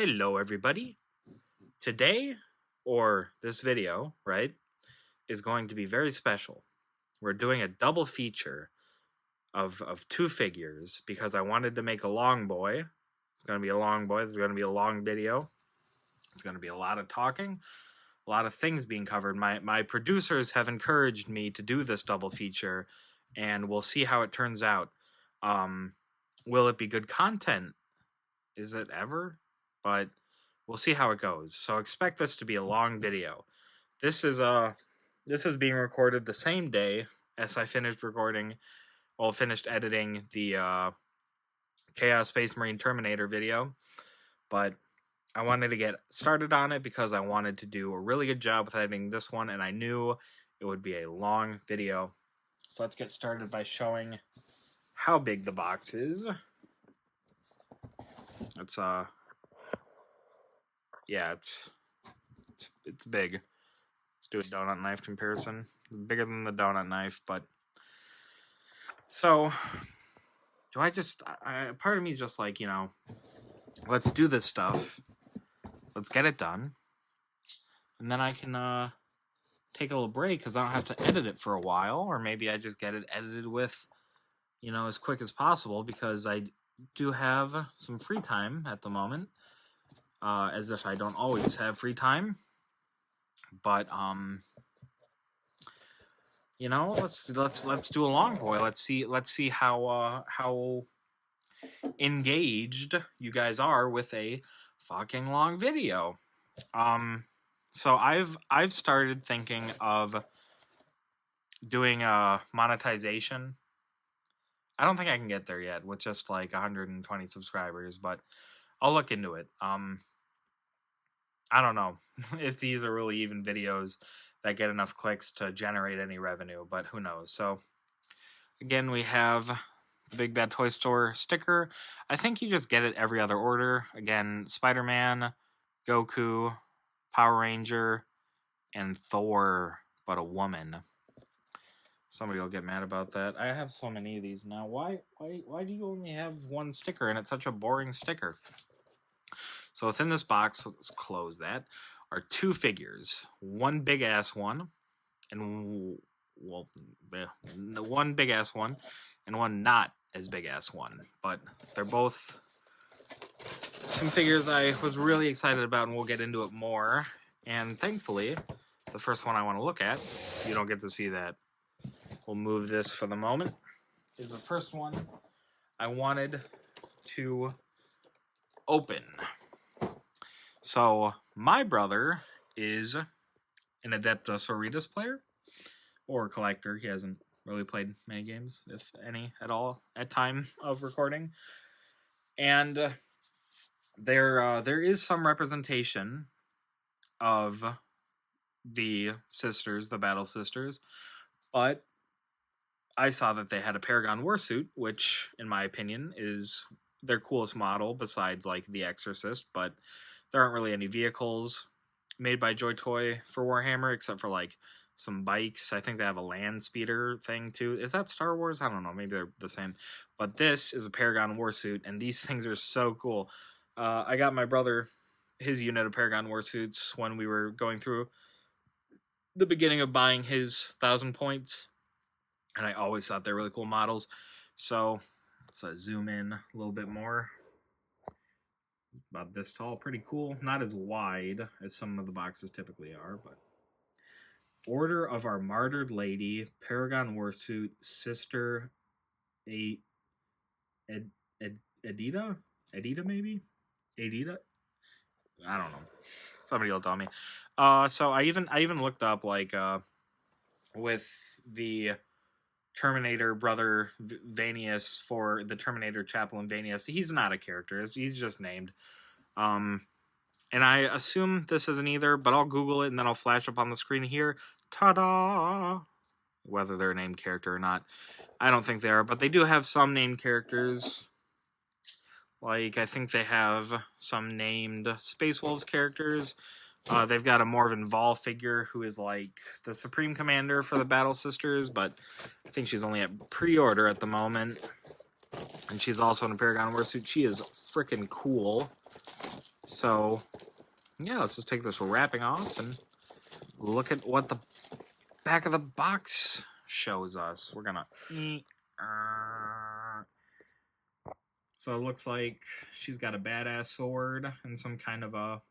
Hello, everybody. Today, or this video, right, is going to be very special. We're doing a double feature of two figures because I wanted to make a long boy. It's going to be a long boy. This is going to be a long video. It's going to be a lot of talking, a lot of things being covered. My producers have encouraged me to do this double feature, and we'll see how it turns out. Will it be good content? Is it ever? But we'll see how it goes. So expect this to be a long video. This is being recorded the same day as I finished finished editing the Chaos Space Marine Terminator video. But I wanted to get started on it because I wanted to do a really good job with editing this one, and I knew it would be a long video. So let's get started by showing how big the box is. It's yeah, it's big. Let's do a donut knife comparison. Bigger than the donut knife, but so do I just? Part of me is just like, let's do this stuff. Let's get it done, and then I can take a little break because I don't have to edit it for a while, or maybe I just get it edited with, as quick as possible because I do have some free time at the moment. As if I don't always have free time, but let's do a long boy. Let's see how engaged you guys are with a fucking long video. So I've started thinking of doing a monetization. I don't think I can get there yet with just like 120 subscribers, but I'll look into it. I don't know if these are really even videos that get enough clicks to generate any revenue, but who knows. So again, we have the Big Bad Toy Store sticker. I think you just get it every other order. Again, Spider-Man, Goku, Power Ranger, and Thor, but a woman. Somebody will get mad about that. I have so many of these now. Why do you only have one sticker and it's such a boring sticker? So within this box, let's close that, are two figures. One big-ass one, and, one big-ass one, and one not as big-ass one. But they're both some figures I was really excited about, and we'll get into it more. And thankfully, the first one I want to look at, you don't get to see that. We'll move this for the moment, is the first one I wanted to open. So, my brother is an Adeptus Auritus player, or collector. He hasn't really played many games, if any at all, at time of recording. And there is some representation of the sisters, the Battle Sisters, but I saw that they had a Paragon Warsuit, which, in my opinion, is their coolest model, besides, like, the Exorcist, but there aren't really any vehicles made by JOYTOY for Warhammer, except for, like, some bikes. I think they have a land speeder thing, too. Is that Star Wars? I don't know. Maybe they're the same. But this is a Paragon Warsuit, and these things are so cool. I got my brother his unit of Paragon Warsuits when we were going through the beginning of buying his 1,000 points, and I always thought they're really cool models. So let's zoom in a little bit more. About this tall, pretty cool. Not as wide as some of the boxes typically are, but Order of Our Martyred Lady, Paragon Warsuit, Sister Edita maybe? Edita? I don't know. Somebody will tell me. So I even looked up, like, with the Terminator brother Vanius for the Terminator Chaplain Vanius. He's not a character. He's just named. And I assume this isn't either, but I'll Google it and then I'll flash up on the screen here. Ta-da! Whether they're a named character or not. I don't think they are, but they do have some named characters. Like, I think they have some named Space Wolves characters. They've got a Morven Vol figure who is like the Supreme Commander for the Battle Sisters, but I think she's only at pre-order at the moment. And she's also in a Paragon Warsuit. She is freaking cool. So, yeah, let's just take this wrapping off and look at what the back of the box shows us. We're gonna... So it looks like she's got a badass sword and some kind of a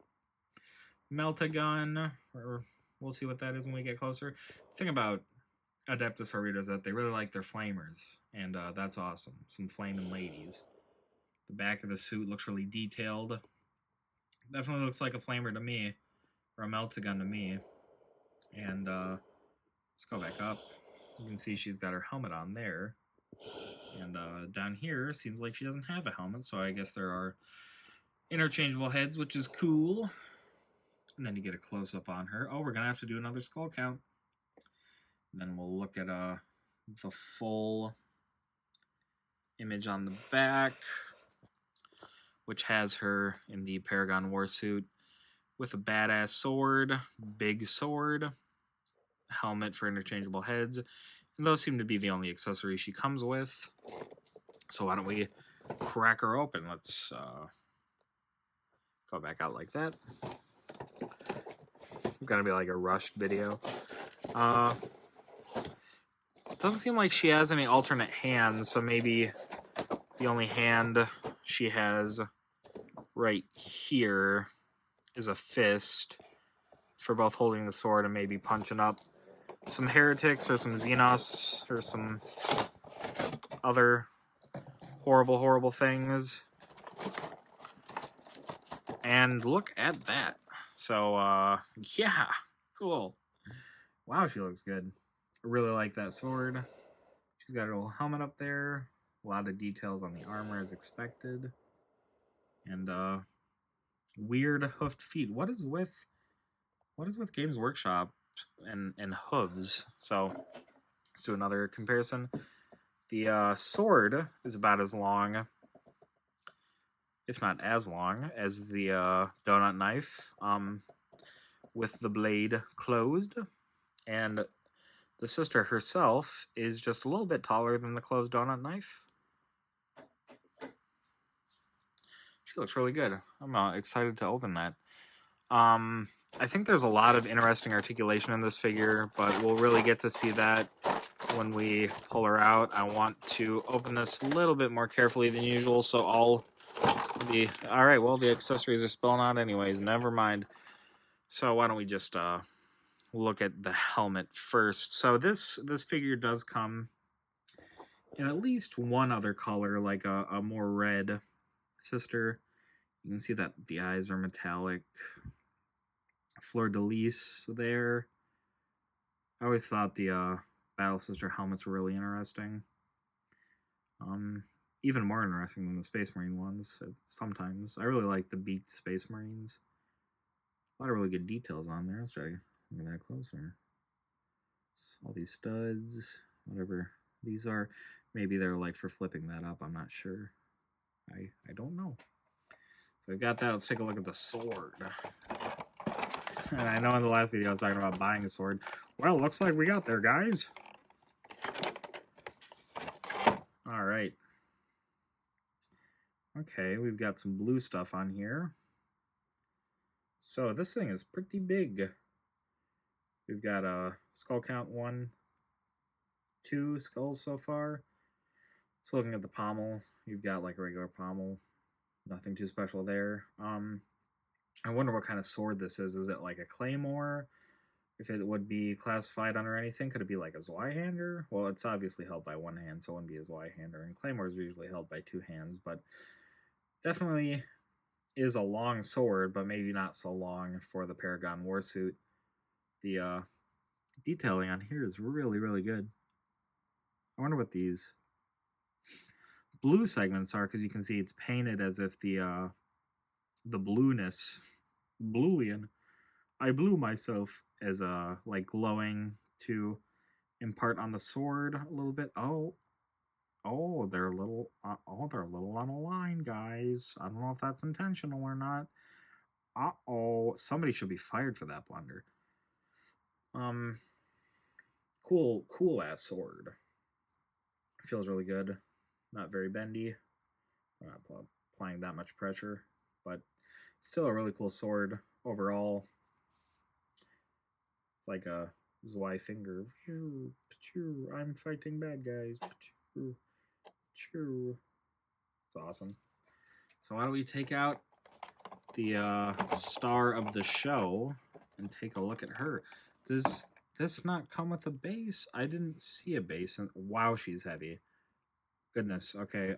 melt-a-gun, or we'll see what that is when we get closer. The thing about Adeptus Horrida is that they really like their flamers, and that's awesome. Some flaming ladies. The back of the suit looks really detailed. Definitely looks like a flamer to me, or a melt-a-gun to me. And let's go back up. You can see she's got her helmet on there. And down here, seems like she doesn't have a helmet, so I guess there are interchangeable heads, which is cool. And then you get a close-up on her. Oh, we're going to have to do another skull count. And then we'll look at the full image on the back, which has her in the Paragon Warsuit with a badass sword, big sword, helmet for interchangeable heads. And those seem to be the only accessories she comes with. So why don't we crack her open? Let's go back out like that. It's gonna be like a rushed video. Doesn't seem like she has any alternate hands, so maybe the only hand she has right here is a fist for both holding the sword and maybe punching up some heretics or some Xenos or some other horrible things. And look at that. So, yeah, cool. Wow, she looks good. I really like that sword. She's got her little helmet up there. A lot of details on the armor as expected. And, weird hoofed feet. What is with Games Workshop and hooves? So, let's do another comparison. The sword is about as long, if not as long, as the donut knife, with the blade closed. And the sister herself is just a little bit taller than the closed donut knife. She looks really good. I'm excited to open that. I think there's a lot of interesting articulation in this figure, but we'll really get to see that when we pull her out. I want to open this a little bit more carefully than usual, so all the accessories are spilling out anyways. Never mind. So why don't we just look at the helmet first. So this figure does come in at least one other color, like a more red sister. You can see that the eyes are metallic. Fleur-de-lis there. I always thought the Battle Sister helmets were really interesting. Even more interesting than the Space Marine ones sometimes. I really like the beaked Space Marines. A lot of really good details on there. Let's try to look at that closer. All these studs, whatever these are. Maybe they're like for flipping that up. I'm not sure. I don't know. So I've got that. Let's take a look at the sword. And I know in the last video I was talking about buying a sword. Well, looks like we got there, guys. All right. Okay, we've got some blue stuff on here. So this thing is pretty big. We've got a skull count 1, 2 skulls so far. So looking at the pommel, you've got like a regular pommel. Nothing too special there. I wonder what kind of sword this is. Is it like a claymore? If it would be classified under anything, could it be like a Zweihander? Well, it's obviously held by one hand, so it wouldn't be a Zweihander. And claymores are usually held by 2 hands, but definitely is a long sword, but maybe not so long for the Paragon Warsuit. The detailing on here is really good. I wonder what these blue segments are, because you can see it's painted as if the blueness, bluian. I blew myself as like glowing to impart on the sword a little bit. Oh, they're a little. They're a little on a line, guys. I don't know if that's intentional or not. Somebody should be fired for that blunder. Cool ass sword. Feels really good. Not very bendy. I'm not applying that much pressure, but Still a really cool sword overall. It's like a Zwei finger. I'm fighting bad guys. It's awesome. So why don't we take out the star of the show and take a look at her? Does this not come with a base? I didn't see a base. Wow, she's heavy. Goodness. Okay.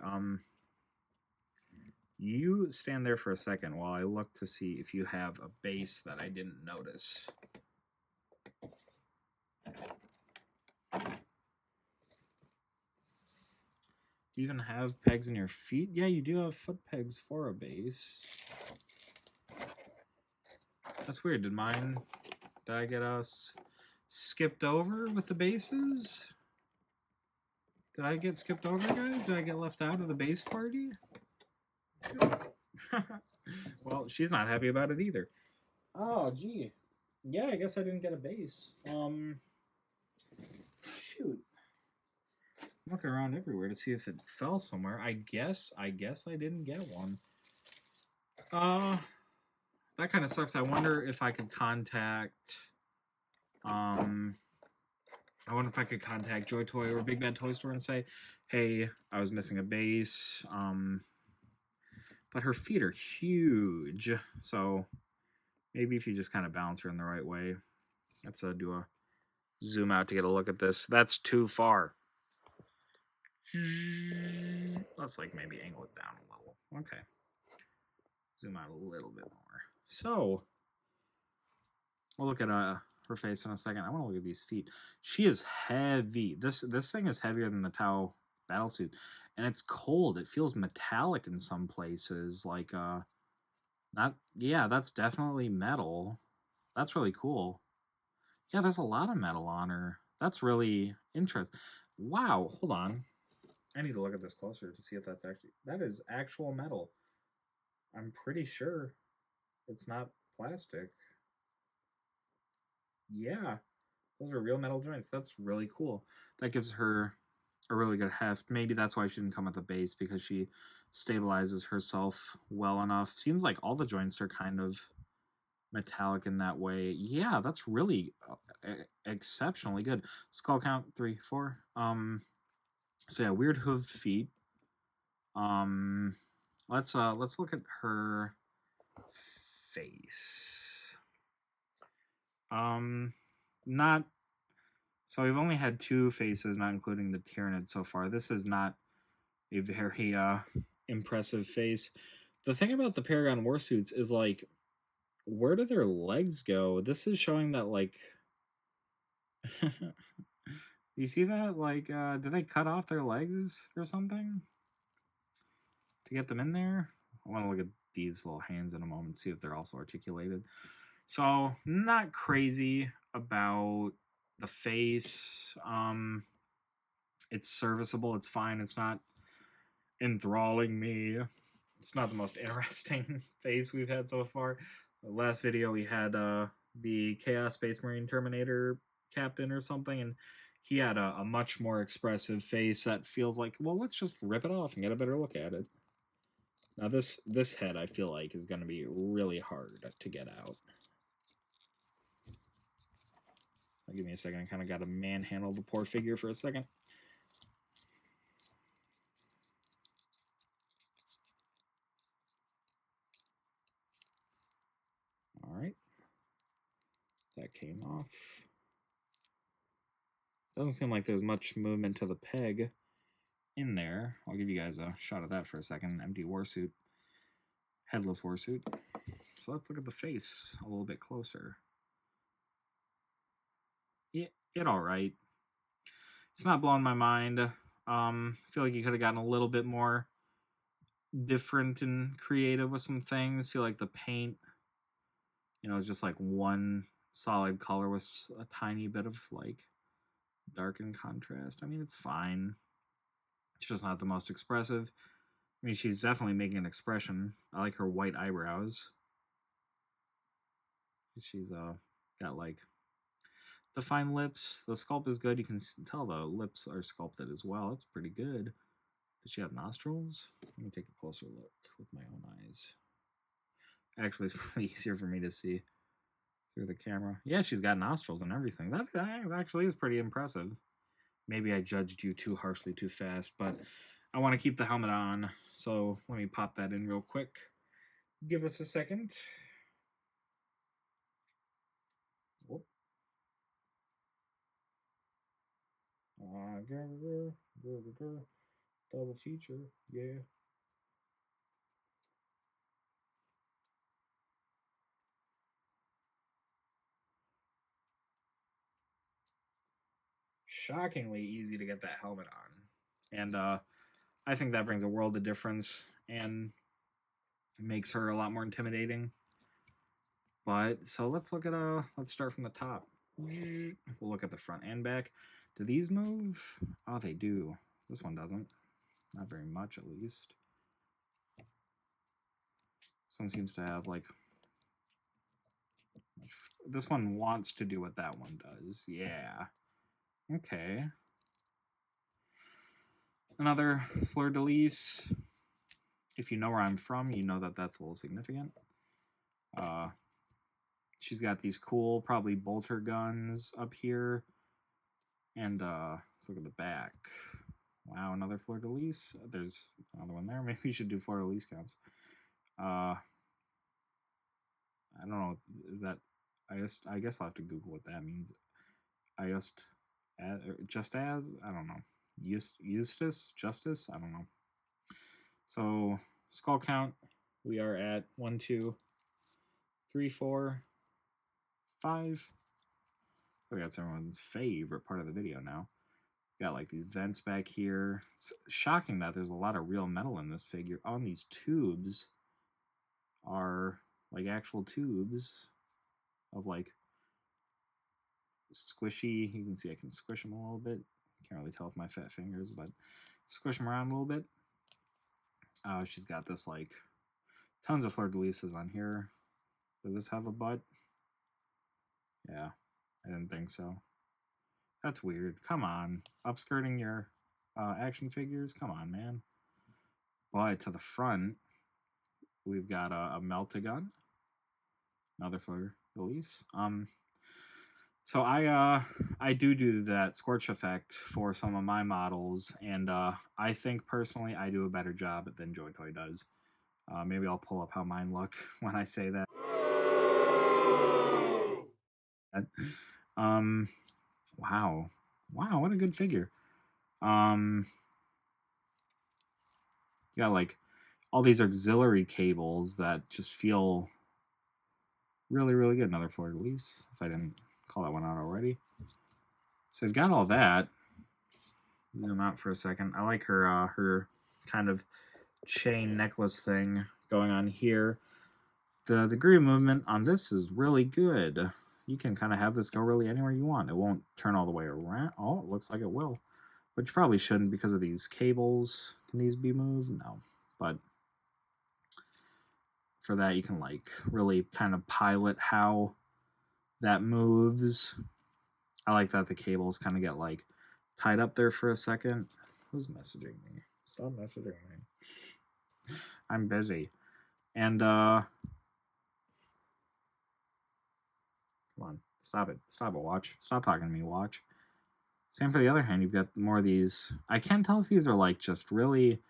You stand there for a second while I look to see if you have a base that I didn't notice. Do you even have pegs in your feet? Yeah, you do have foot pegs for a base. That's weird. Did I get us skipped over with the bases? Did I get skipped over, guys? Did I get left out of the base party? Well, she's not happy about it either. Oh, gee. Yeah, I guess I didn't get a base. Shoot. I'm looking around everywhere to see if it fell somewhere. I guess I didn't get one. That kind of sucks. I wonder if I could contact JOYTOY or Big Bad Toy Store and say, hey, I was missing a base. But her feet are huge. So maybe if you just kind of balance her in the right way. Let's do a zoom out to get a look at this. That's too far. Let's like maybe angle it down a little. Okay. Zoom out a little bit more. So we'll look at her face in a second. I want to look at these feet. She is heavy. This thing is heavier than the Tau battlesuit, and it's cold. It feels metallic in some places. Like that's definitely metal. That's really cool. Yeah, there's a lot of metal on her. That's really interesting. Wow, hold on. I need to look at this closer to see if that is actual metal. I'm pretty sure it's not plastic. Yeah, those are real metal joints. That's really cool. That gives her a really good heft. Maybe that's why she didn't come with a base, because she stabilizes herself well enough. Seems like all the joints are kind of metallic in that way. Yeah, that's really exceptionally good. Skull count 3, 4. So yeah, weird hooved feet. Let's look at her face. Not so we've only had 2 faces, not including the Tyranid so far. This is not a very impressive face. The thing about the Paragon Warsuits is, like, where do their legs go? This is showing that, like, you see that? Like, did they cut off their legs or something to get them in there? I want to look at these little hands in a moment, see if they're also articulated. So, not crazy about the face. It's serviceable. It's fine. It's not enthralling me. It's not the most interesting face we've had so far. The last video we had the Chaos Space Marine Terminator captain or something, and he had a much more expressive face that feels like, well, let's just rip it off and get a better look at it. Now this head, I feel like, is going to be really hard to get out. Give me a second. I kind of got to manhandle the poor figure for a second. All right. That came off. Doesn't seem like there's much movement to the peg in there. I'll give you guys a shot of that for a second. Empty warsuit. Headless warsuit. So let's look at the face a little bit closer. It all right. It's not blowing my mind. I feel like you could have gotten a little bit more different and creative with some things. I feel like the paint, it's just like one solid color with a tiny bit of like darken contrast. I mean, it's fine. It's just not the most expressive. I mean, she's definitely making an expression. I like her white eyebrows. She's got like defined lips. The sculpt is good. You can tell the lips are sculpted as well. It's pretty good. Does she have nostrils? Let me take a closer look with my own eyes. Actually, it's probably easier for me to see through the camera. Yeah, she's got nostrils and everything. That actually is pretty impressive. Maybe I judged you too harshly too fast, but I want to keep the helmet on, so let me pop that in real quick. Give us a second. Whoop. Double feature, yeah. Shockingly easy to get that helmet on. And I think that brings a world of difference and makes her a lot more intimidating. But so let's look at let's start from the top. We'll look at the front and back. Do these move? Oh, they do. This one doesn't. Not very much, at least. This one seems to have like. This one wants to do what that one does. Yeah. Okay. Another fleur-de-lis. If you know where I'm from, you know that that's a little significant. She's got these cool, probably bolter guns up here. And let's look at the back. Wow, another fleur-de-lis. There's another one there. Maybe we should do fleur-de-lis counts. I don't know. Is that? I guess I'll have to Google what that means. Just as? I don't know. Justice? I don't know. So skull count. We are at 1, 2, 3, 4, 5. I think that's everyone's favorite part of the video now. Got like these vents back here. It's shocking that there's a lot of real metal in this figure. On these tubes are like actual tubes of like squishy. You can see I can squish them a little bit. Can't really tell with my fat fingers, but squish them around a little bit. She's got this like tons of fleur-de-lises on here. Does this have a butt? Yeah, I didn't think so. That's weird. Come on. Upskirting your action figures? Come on, man. But to the front, we've got a Meltagun. Another fleur-de-lis. So I do that scorch effect for some of my models, and I think personally I do a better job than JOYTOY does. Maybe I'll pull up how mine look when I say that. Wow, what a good figure. You got like all these auxiliary cables that just feel really, really good. Another fleur-de-lis, if I didn't call that one out already. So we've got all that. Zoom out for a second. I like her kind of chain necklace thing going on here. The degree of movement on this is really good. You can kind of have this go really anywhere you want. It won't turn all the way around. Oh, it looks like it will. But you probably shouldn't because of these cables. Can these be moved? No. But for that, you can like really kind of pilot how that moves. I like that the cables kind of get like tied up there for a second. Who's messaging me? Stop messaging me. I'm busy. And come on, stop it. Stop it, watch. Stop talking to me, watch. Same for the other hand, you've got more of these. I can't tell if these are like just really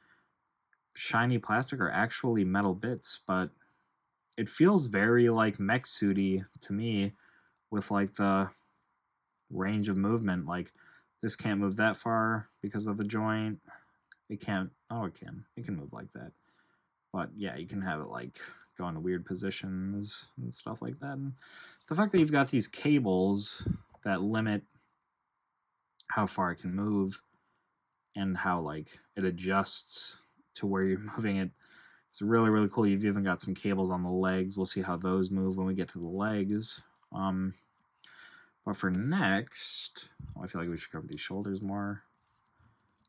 shiny plastic or actually metal bits, but it feels very like mech suity to me with like the range of movement. Like this can't move that far because of the joint. It can't. Oh, it can. It can move like that. But yeah, you can have it like go into weird positions and stuff like that. And the fact that you've got these cables that limit how far it can move and how like it adjusts to where you're moving it, it's really, really cool. You've even got some cables on the legs. We'll see how those move when we get to the legs. But for next, I feel like we should cover these shoulders more.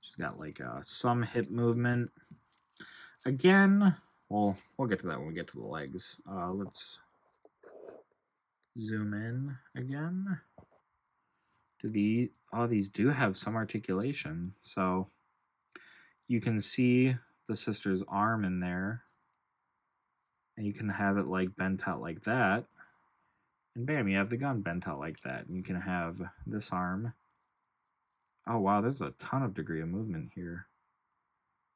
She's got like some hip movement. Again, we'll get to that when we get to the legs. Let's zoom in again. These do have some articulation, so you can see the sister's arm in there. And you can have it like bent out like that. And bam, you have the gun bent out like that. And you can have this arm. Oh wow, there's a ton of degree of movement here.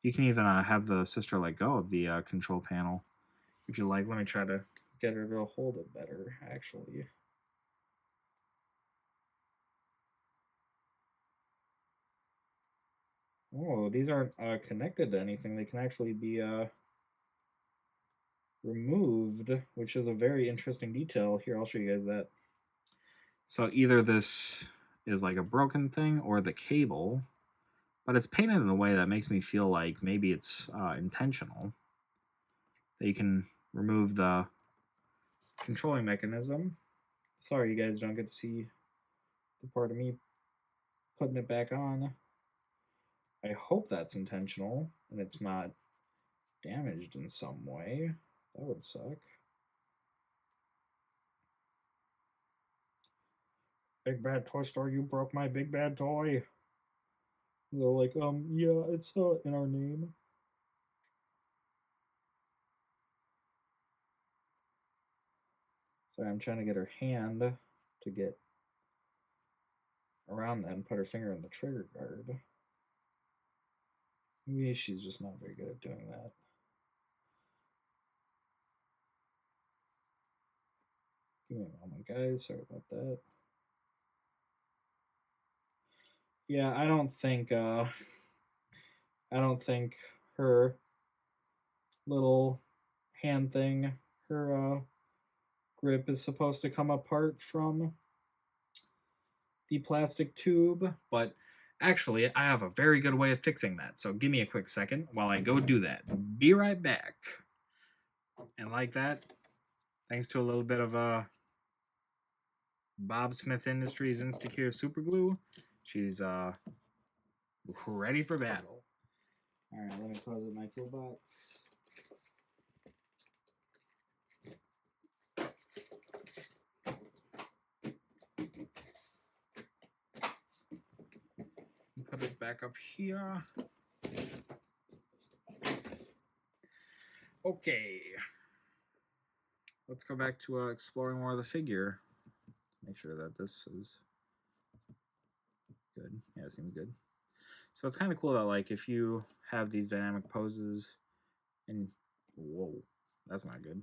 You can even have the sister let go of the control panel. If you like, let me try to get her to hold it better, actually. Oh, these aren't connected to anything. They can actually be removed, which is a very interesting detail. Here, I'll show you guys that. So either this is like a broken thing or the cable, but it's painted in a way that makes me feel like maybe it's intentional. That you can remove the controlling mechanism. Sorry, you guys don't get to see the part of me putting it back on. I hope that's intentional and it's not damaged in some way. That would suck. Big bad toy store, you broke my big bad toy. They're like, yeah, it's in our name. Sorry, I'm trying to get her hand to get around that and put her finger in the trigger guard. Maybe she's just not very good at doing that. Give me a moment, guys. Sorry about that. Yeah, I don't think her little hand thing, her grip is supposed to come apart from the plastic tube, but actually I have a very good way of fixing that. So give me a quick second while I go do that. Be right back. And like that, thanks to a little bit of Bob Smith Industries Instacure super glue, she's ready for battle. All right, let me close up my toolbox. Put it back up here. Okay. Let's go back to exploring more of the figure. Make sure that this is good. Yeah, it seems good. So it's kind of cool that, like, if you have these dynamic poses and... Whoa, that's not good.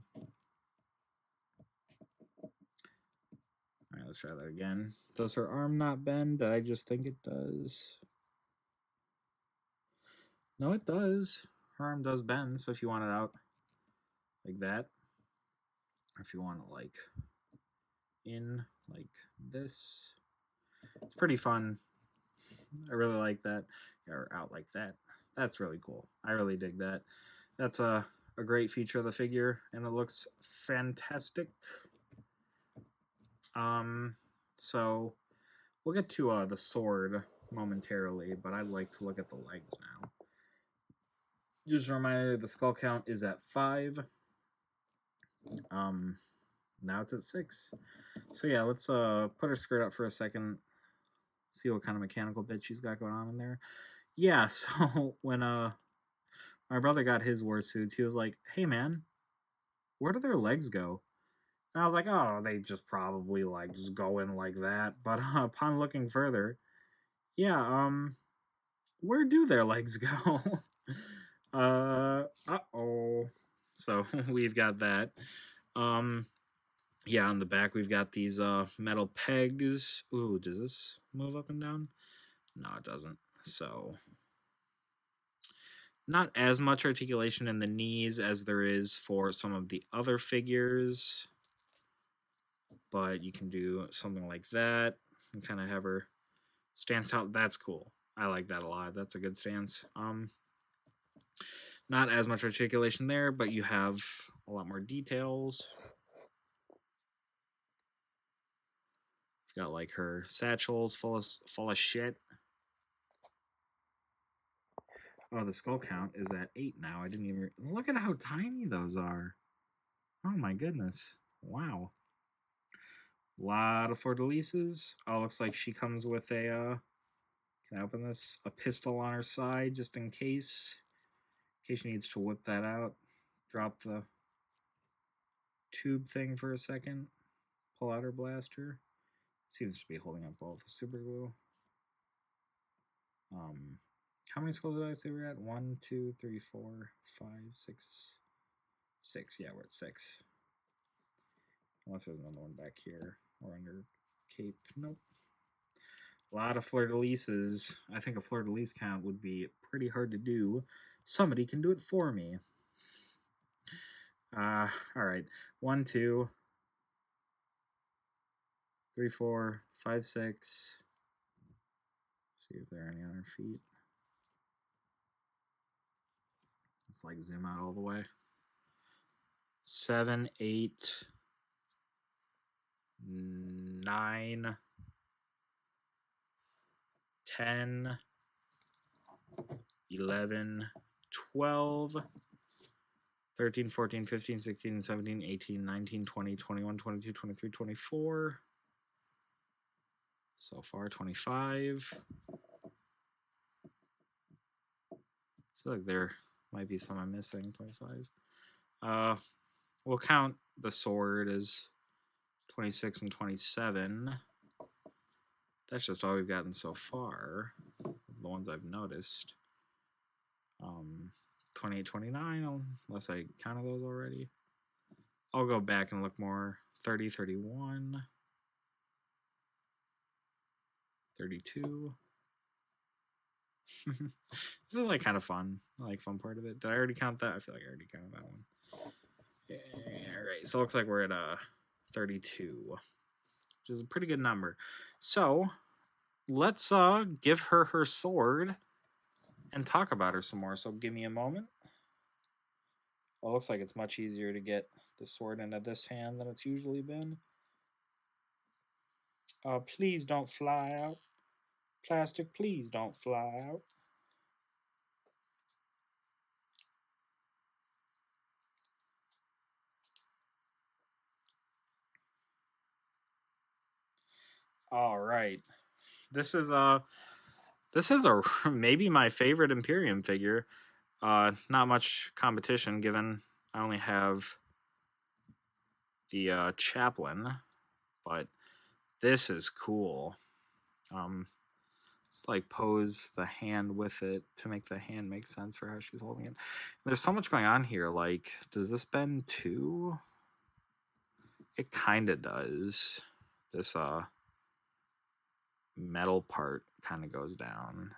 All right, let's try that again. Does her arm not bend? I just think it does. No, it does. Her arm does bend, so if you want it out like that, or if you want it, like, in like this, it's pretty fun. I really like that. Or out like that. That's really cool. I really dig that. That's a great feature of the figure, and it looks fantastic. So we'll get to the sword momentarily, but I'd like to look at the legs now. Just a reminder, the skull count is at 5. Now it's at 6. So yeah, let's put her skirt up for a second. See what kind of mechanical bit she's got going on in there. Yeah, so when my brother got his war suits, he was like, "Hey man, where do their legs go?" And I was like, "Oh, they just probably like just go in like that." But upon looking further, yeah, where do their legs go? Uh-oh. So we've got that. Yeah, on the back we've got these metal pegs. Ooh, does this move up and down? No, it doesn't. So not as much articulation in the knees as there is for some of the other figures, but you can do something like that and kind of have her stance out. That's cool. I like that a lot. That's a good stance. Not as much articulation there, but you have a lot more details. You've got like her satchels full of shit. Oh, the skull count is at 8 now. I didn't even look at how tiny those are. Oh my goodness. Wow. A lot of fleur-de-lises. Oh, looks like she comes with a can I open this? A pistol on her side just in case she needs to whip that out. Drop the tube thing for a second. Pull out her blaster. Seems to be holding up well with the super glue. How many skulls did I say we're at? 1, 2, 3, 4, 5, 6. 6. Yeah, we're at 6. Unless there's another one back here or under cape. Nope. A lot of fleur-de-lises. I think a fleur-de-lis count would be pretty hard to do. Somebody can do it for me. All right. 1, 2, 3, 4, 5, 6. See if there are any on her feet. Let's like zoom out all the way. 7, 8, 9, 10, 11, 12, 13, 14, 15, 16, 17, 18, 19, 20, 21, 22, 23, 24. So far, 25. I feel like there might be some I'm missing. 25. We'll count the sword as 26 and 27. That's just all we've gotten so far. The ones I've noticed. 28, 29, unless I counted those already. I'll go back and look more. 30, 31. 32. This is like kind of fun. I like fun part of it. Did I already count that? I feel like I already counted that one. Yeah, all right, so it looks like we're at 32, which is a pretty good number. So let's give her her sword and talk about her some more. So give me a moment. Well, it looks like it's much easier to get the sword into this hand than it's usually been. Please don't fly out. Plastic, please don't fly out. All right. This is maybe my favorite Imperium figure. Not much competition given I only have the chaplain, but this is cool. It's like pose the hand with it to make the hand make sense for how she's holding it. There's so much going on here. Like, does this bend too? It kind of does. This metal part kind of goes down.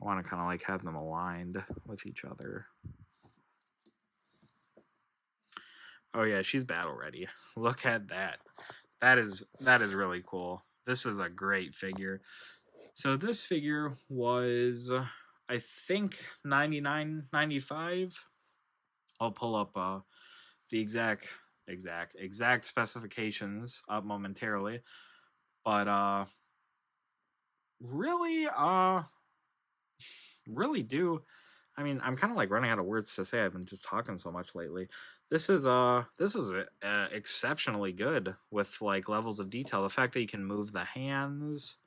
I want to kind of like have them aligned with each other. Oh yeah, she's battle ready. Look at that. That is really cool. This is a great figure. So this figure was, I think, $99.95. I'll pull up the exact specifications up momentarily. But really do. I mean, I'm kind of like running out of words to say. I've been just talking so much lately. This is exceptionally good with like levels of detail. The fact that you can move the hands,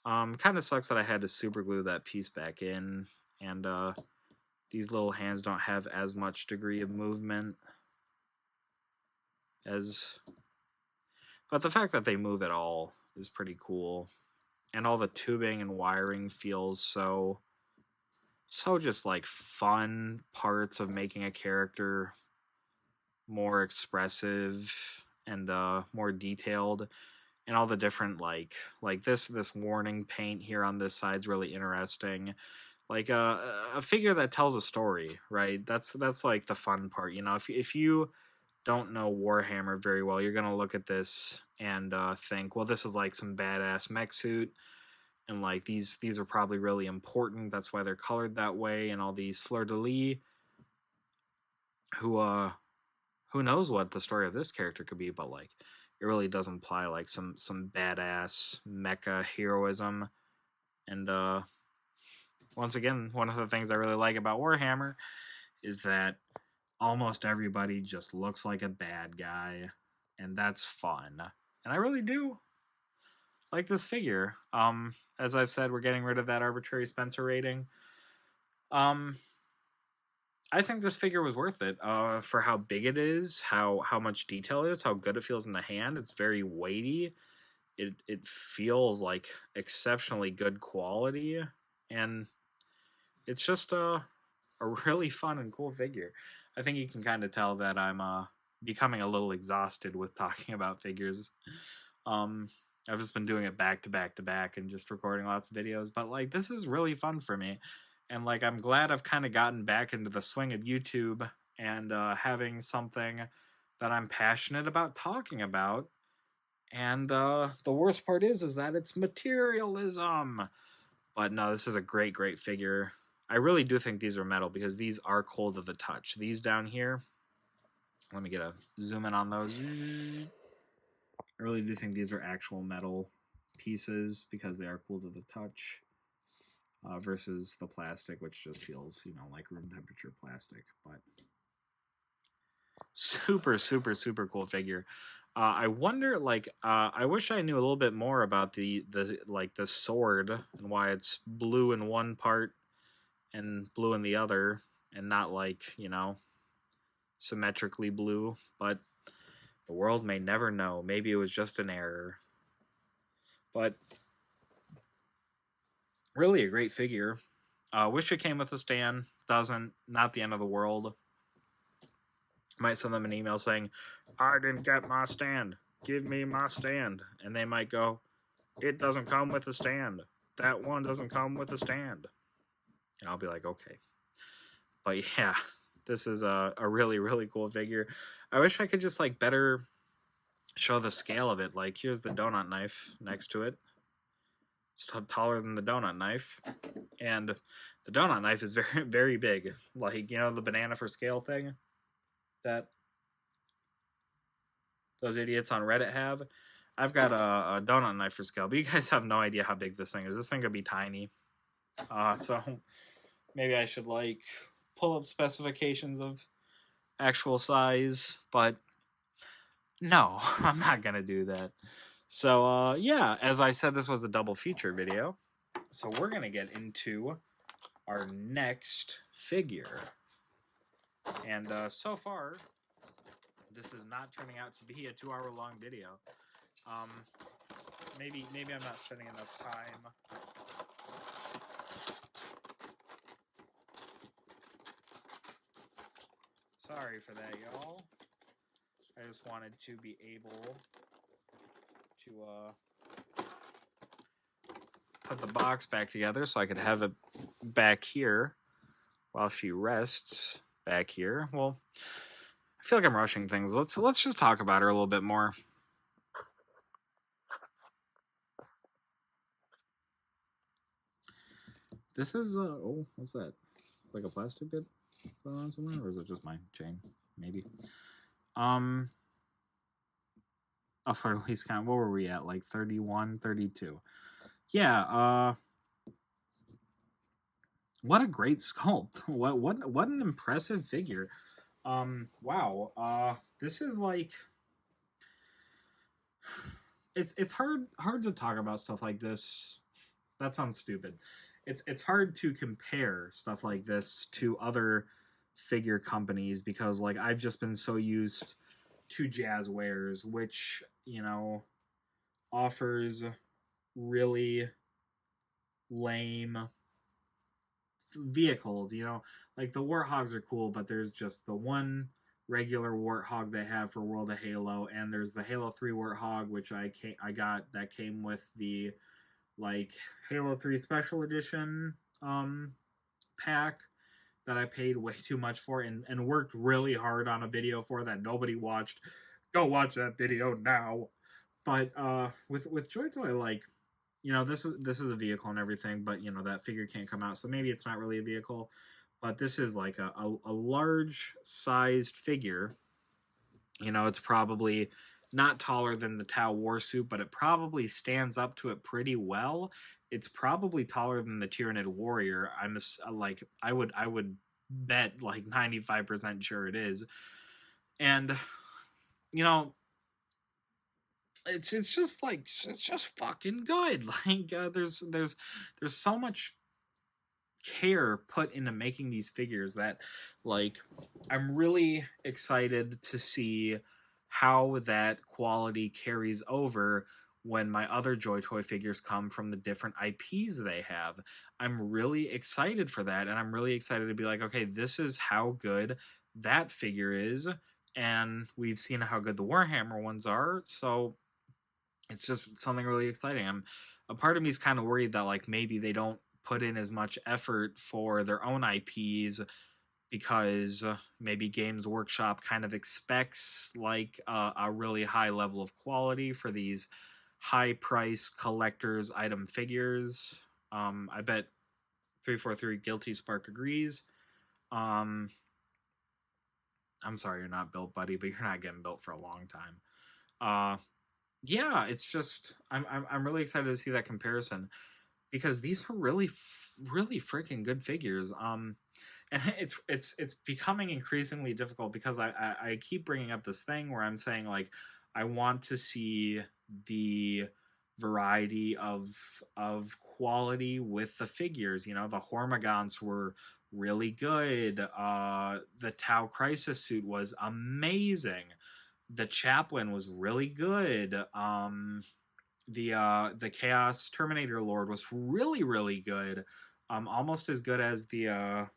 kind of sucks that I had to super glue that piece back in, and these little hands don't have as much degree of movement as, but the fact that they move at all is pretty cool, and all the tubing and wiring feels so just like fun parts of making a character more expressive and more detailed, and all the different like this warning paint here on this side's really interesting. Like a figure that tells a story, right? That's like the fun part, you know. If you don't know Warhammer very well, you're gonna look at this and think, well, this is like some badass mech suit, and like these are probably really important. That's why they're colored that way, and all these fleur-de-lis. Who knows what the story of this character could be, but like it really does imply like some badass mecha heroism. And once again, one of the things I really like about Warhammer is that almost everybody just looks like a bad guy, and that's fun. And I really do like this figure. As I've said, we're getting rid of that arbitrary Spencer rating. I think this figure was worth it for how big it is, how much detail it is, how good it feels in the hand. It's very weighty. It feels like exceptionally good quality, and it's just a really fun and cool figure. I think you can kind of tell that I'm becoming a little exhausted with talking about figures. Um, I've just been doing it back to back to back and just recording lots of videos, but like this is really fun for me. And like I'm glad I've kind of gotten back into the swing of YouTube and having something that I'm passionate about talking about. And the worst part is that it's materialism. But no, this is a great figure. I really do think these are metal because these are cold to the touch. These down here, let me get a zoom in on those. I really do think these are actual metal pieces because they are cool to the touch versus the plastic, which just feels, you know, like room temperature plastic. But super cool figure. I wonder, like, I wish I knew a little bit more about the like the sword and why it's blue in one part and blue in the other, and not like, you know, symmetrically blue. But the world may never know. Maybe it was just an error. But really a great figure. Wish it came with a stand. Doesn't. Not the end of the world. Might send them an email saying, I didn't get my stand. Give me my stand. And they might go, it doesn't come with a stand. That one doesn't come with a stand. And I'll be like, okay. But yeah, this is a really cool figure. I wish I could just like better show the scale of it. Like here's the donut knife next to it. It's taller than the donut knife. And the donut knife is very big. Like, you know, the banana for scale thing that those idiots on Reddit have. I've got a donut knife for scale, but you guys have no idea how big this thing is. This thing could be tiny. So maybe I should like pull up specifications of actual size, but no, I'm not gonna do that. So yeah, as I said, this was a double feature video. So we're gonna get into our next figure. And so far, this is not turning out to be a 2-hour long video. Maybe I'm not spending enough time. Sorry for that, y'all. I just wanted to be able to put the box back together so I could have it back here while she rests back here. Well, I feel like I'm rushing things. Let's just talk about her a little bit more. This is oh, what's that? It's like a plastic bit going on somewhere, or is it just my chain? Maybe. Oh, for at least count. What were we at? Like 31, 32. Yeah. What a great sculpt. What an impressive figure. Wow. This is like it's hard to talk about stuff like this. That sounds stupid. It's hard to compare stuff like this to other figure companies because like I've just been so used to Jazzwares, which, you know, offers really lame vehicles, you know, like the Warthogs are cool, but there's just the one regular Warthog they have for World of Halo, and there's the Halo 3 Warthog, which I got that came with the like Halo 3 Special Edition pack that I paid way too much for and worked really hard on a video for that nobody watched. Go watch that video now. But with JOYTOY, like, you know, this is a vehicle and everything, but you know that figure can't come out, so maybe it's not really a vehicle. But this is like a large sized figure. You know, it's probably not taller than the Tau Warsuit, but it probably stands up to it pretty well. It's probably taller than the Tyranid Warrior. I would bet like 95% sure it is. And you know, it's just like it's just fucking good. Like there's so much care put into making these figures that, like, I'm really excited to see how that quality carries over when my other JOYTOY figures come from the different IPs they have. I'm really excited for that, and I'm really excited to be like, okay, this is how good that figure is, and we've seen how good the Warhammer ones are, so it's just something really exciting. A part of me is kind of worried that, like, maybe they don't put in as much effort for their own IPs because maybe Games Workshop kind of expects like a really high level of quality for these high price collectors item figures. I bet 343 Guilty Spark agrees. Um, I'm sorry you're not built, buddy, but you're not getting built for a long time. Yeah, it's just I'm really excited to see that comparison because these are really freaking good figures. And it's becoming increasingly difficult because I keep bringing up this thing where I'm saying, like, I want to see the variety of quality with the figures. You know, the Hormagaunts were really good. The Tau Crisis suit was amazing. The Chaplain was really good. The Chaos Terminator Lord was really good. Almost as good as the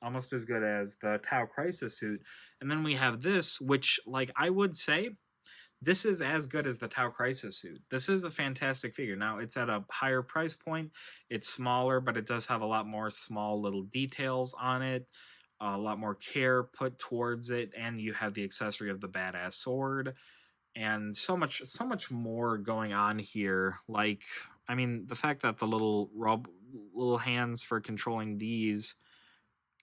Tau Crisis suit. And then we have this, which, like, I would say this is as good as the Tau Crisis suit. This is a fantastic figure. Now, it's at a higher price point. It's smaller, but it does have a lot more small little details on it, a lot more care put towards it, and you have the accessory of the badass sword, and so much more going on here. Like, I mean, the fact that the little hands for controlling these,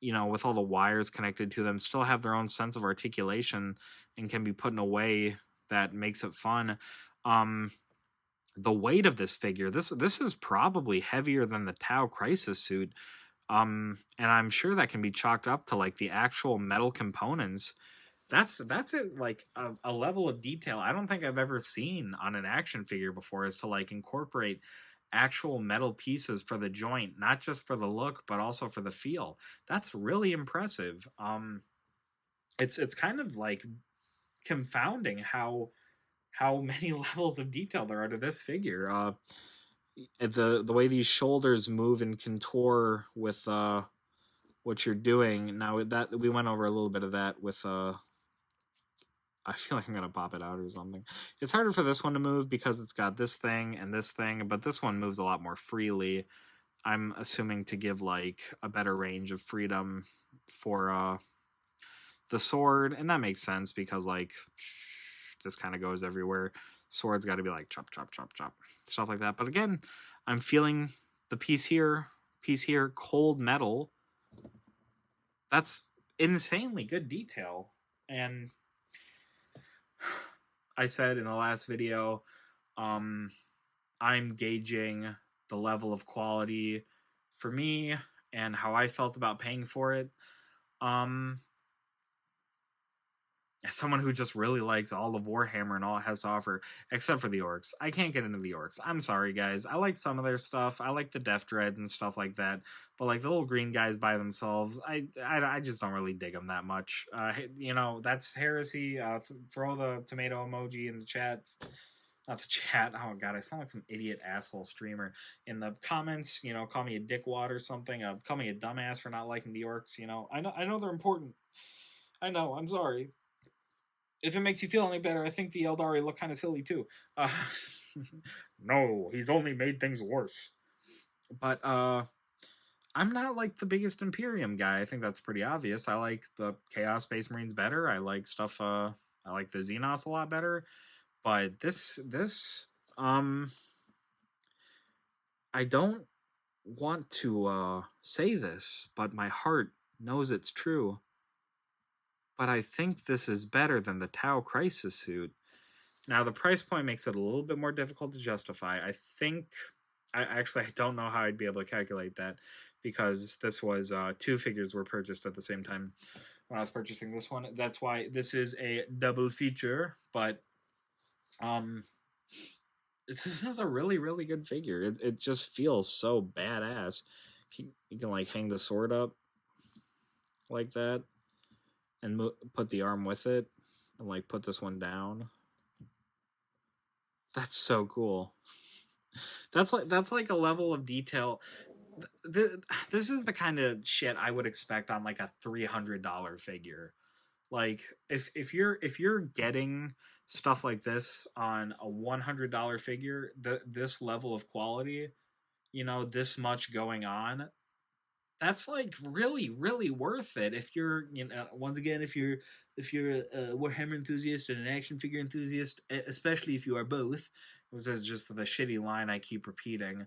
you know, with all the wires connected to them, still have their own sense of articulation and can be put in a way that makes it fun. The weight of this figure, this is probably heavier than the Tau Crisis suit. And I'm sure that can be chalked up to, like, the actual metal components. That's it, like a level of detail I don't think I've ever seen on an action figure before, is to, like, incorporate actual metal pieces for the joint, not just for the look but also for the feel. That's really impressive. It's kind of like confounding how many levels of detail there are to this figure. The way these shoulders move and contour with what you're doing now, that we went over a little bit of that with I feel like I'm gonna pop it out or something. It's harder for this one to move because it's got this thing and this thing, but this one moves a lot more freely. I'm assuming to give, like, a better range of freedom for the sword, and that makes sense because, like, this kind of goes everywhere. Sword's got to be like chop chop chop chop, stuff like that. But again, I'm feeling the piece here, cold metal. That's insanely good detail. And I said in the last video, I'm gauging the level of quality for me and how I felt about paying for it. As someone who just really likes all of Warhammer and all it has to offer, except for the orcs. I can't get into the orcs. I'm sorry, guys. I like some of their stuff. I like the Death Dread and stuff like that. But, like, the little green guys by themselves, I just don't really dig them that much. You know, that's heresy. Throw the tomato emoji in the chat. Not the chat. Oh, God, I sound like some idiot asshole streamer. In the comments, you know, call me a dickwad or something. Call me a dumbass for not liking the orcs. You know, I know they're important. I know. I'm sorry. If it makes you feel any better, I think the Eldari look kind of silly too. No, he's only made things worse. But I'm not, like, the biggest Imperium guy. I think that's pretty obvious. I like the Chaos Space Marines better. I like stuff. I like the Xenos a lot better. But this I don't want to say this, but my heart knows it's true. But I think this is better than the Tau Crisis suit. Now, the price point makes it a little bit more difficult to justify. I think, I don't know how I'd be able to calculate that, because this was, two figures were purchased at the same time when I was purchasing this one. That's why this is a double feature, but this is a really good figure. It just feels so badass. You can like hang the sword up like that and put the arm with it and like put this one down. That's so cool. That's like a level of detail. This is the kind of shit I would expect on like a $300 figure. Like if you're getting stuff like this on a $100 figure, this level of quality, you know, this much going on, that's like really worth it. If you're, you know, once again, if you're a Warhammer enthusiast and an action figure enthusiast, especially if you are both, which is just the shitty line I keep repeating.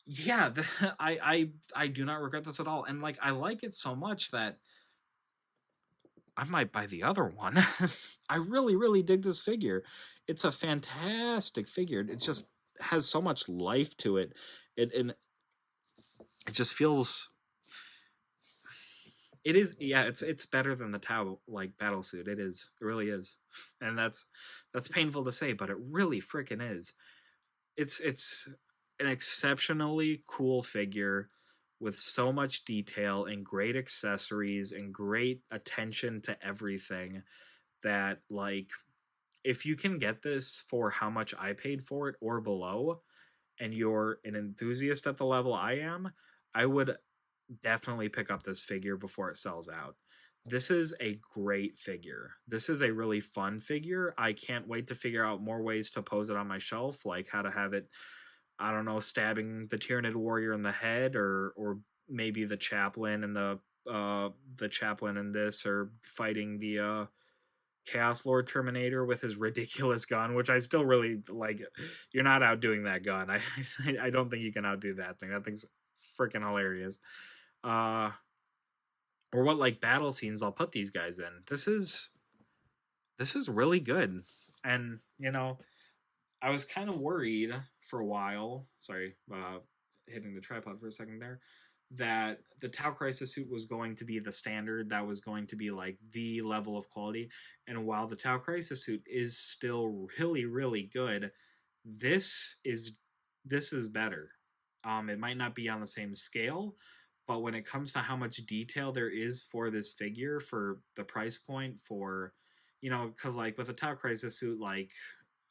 Yeah, I do not regret this at all, and like I like it so much that I might buy the other one. I really dig this figure. It's a fantastic figure. It just has so much life to it. And it just feels, it is, yeah, it's better than the Tau like battle suit. It is. It really is. And that's painful to say, but it really freaking is. It's an exceptionally cool figure with so much detail and great accessories and great attention to everything that, like, if you can get this for how much I paid for it or below, and you're an enthusiast at the level I am, I would definitely pick up this figure before it sells out. This is a great figure. This is a really fun figure. I can't wait to figure out more ways to pose it on my shelf, like how to have it, I don't know, stabbing the Tyranid warrior in the head, or maybe the chaplain and the chaplain in this, or fighting the Chaos Lord Terminator with his ridiculous gun, which I still really like. You're not outdoing that gun. I don't think you can outdo that thing. That thing's freaking hilarious. Uh, or what like battle scenes I'll put these guys in. This is really good, and you know, I was kind of worried for a while. Sorry, hitting the tripod for a second there. That the Tau Crisis suit was going to be the standard, that was going to be like the level of quality. And while the Tau Crisis suit is still really good, this is better. It might not be on the same scale, but when it comes to how much detail there is for this figure, for the price point, for, you know, because like with the Tau Crisis suit, like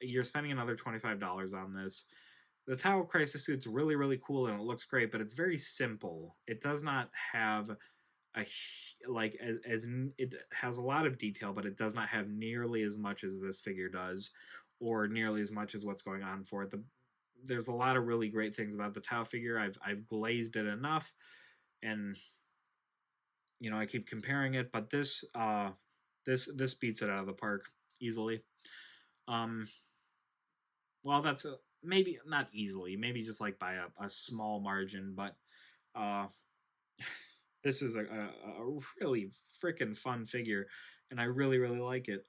you're spending another $25 on this. The Tau Crisis suit's really cool and it looks great, but it's very simple. It does not have a, like, as it has a lot of detail, but it does not have nearly as much as this figure does, or nearly as much as what's going on for it. There's a lot of really great things about the Tau figure. I've glazed it enough, and you know, I keep comparing it, but this this beats it out of the park easily. Well, that's maybe not easily, maybe just like by a small margin, but this is a really freaking fun figure, and I really like it.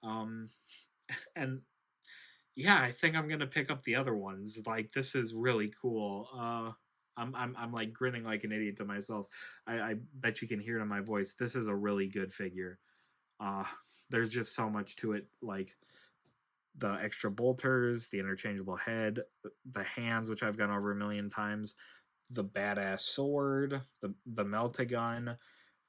And yeah, I think I'm gonna pick up the other ones. Like, this is really cool. I'm like grinning like an idiot to myself. I bet you can hear it in my voice. This is a really good figure. There's just so much to it, like the extra bolters, the interchangeable head, the hands, which I've gone over a million times, the badass sword, the melt-a-gun,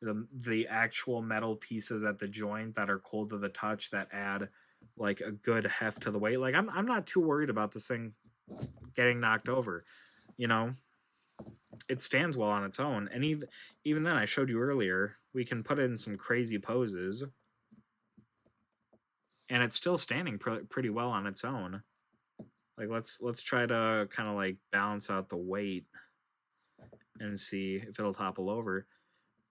the actual metal pieces at the joint that are cold to the touch, that add like a good heft to the weight. Like, I'm not too worried about this thing getting knocked over. You know, it stands well on its own, and even then, I showed you earlier, we can put it in some crazy poses, and it's still standing pretty well on its own. Like, let's try to kind of like balance out the weight and see if it'll topple over.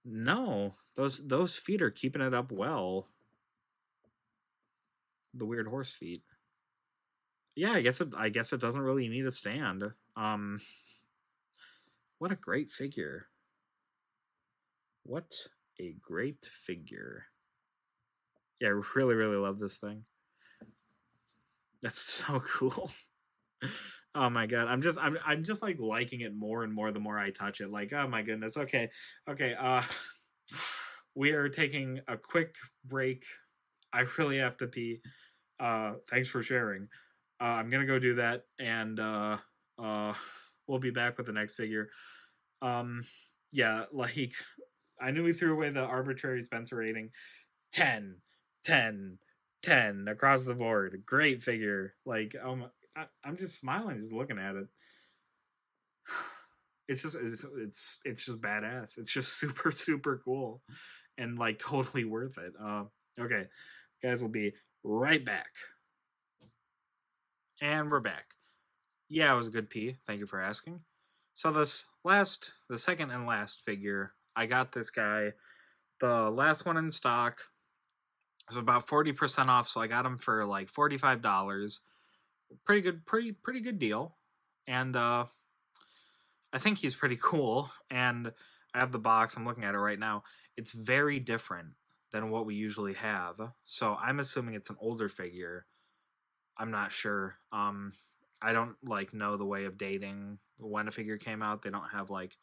No, those feet are keeping it up well. The weird horse feet. Yeah, I guess it doesn't really need a stand. What a great figure. What a great figure. Yeah, I really love this thing. That's so cool. Oh my god, I'm just like liking it more and more the more I touch it. Like, oh my goodness. Okay. We are taking a quick break. I really have to pee. Thanks for sharing. I'm gonna go do that, and we'll be back with the next figure. Um Yeah, like, I knew he threw away the arbitrary Spencer rating. 10, 10, 10 across the board. Great figure. Like, I'm just smiling just looking at it. It's just badass. It's just super cool, and like totally worth it. Okay, guys, we'll be right back, and we're back. Yeah, it was a good pee. Thank you for asking. So the second and last figure, I got this guy. The last one in stock was about 40% off, so I got him for like $45. Pretty good deal, and I think he's pretty cool. And I have the box. I'm looking at it right now. It's very different than what we usually have. So I'm assuming it's an older figure. I'm not sure. I don't like know the way of dating when a figure came out. They don't have like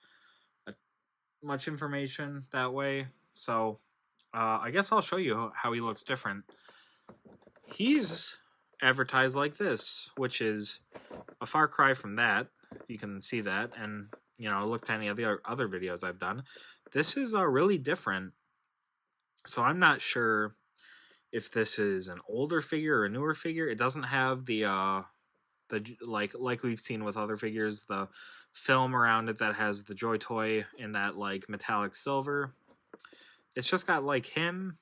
much information that way. So I guess I'll show you how he looks different. He's advertised like this, which is a far cry from that. You can see that, and you know, look to any of the other videos I've done. This is really different. So I'm not sure if this is an older figure or a newer figure. It doesn't have the like we've seen with other figures, the film around it that has the JOYTOY in that like metallic silver. It's just got like him.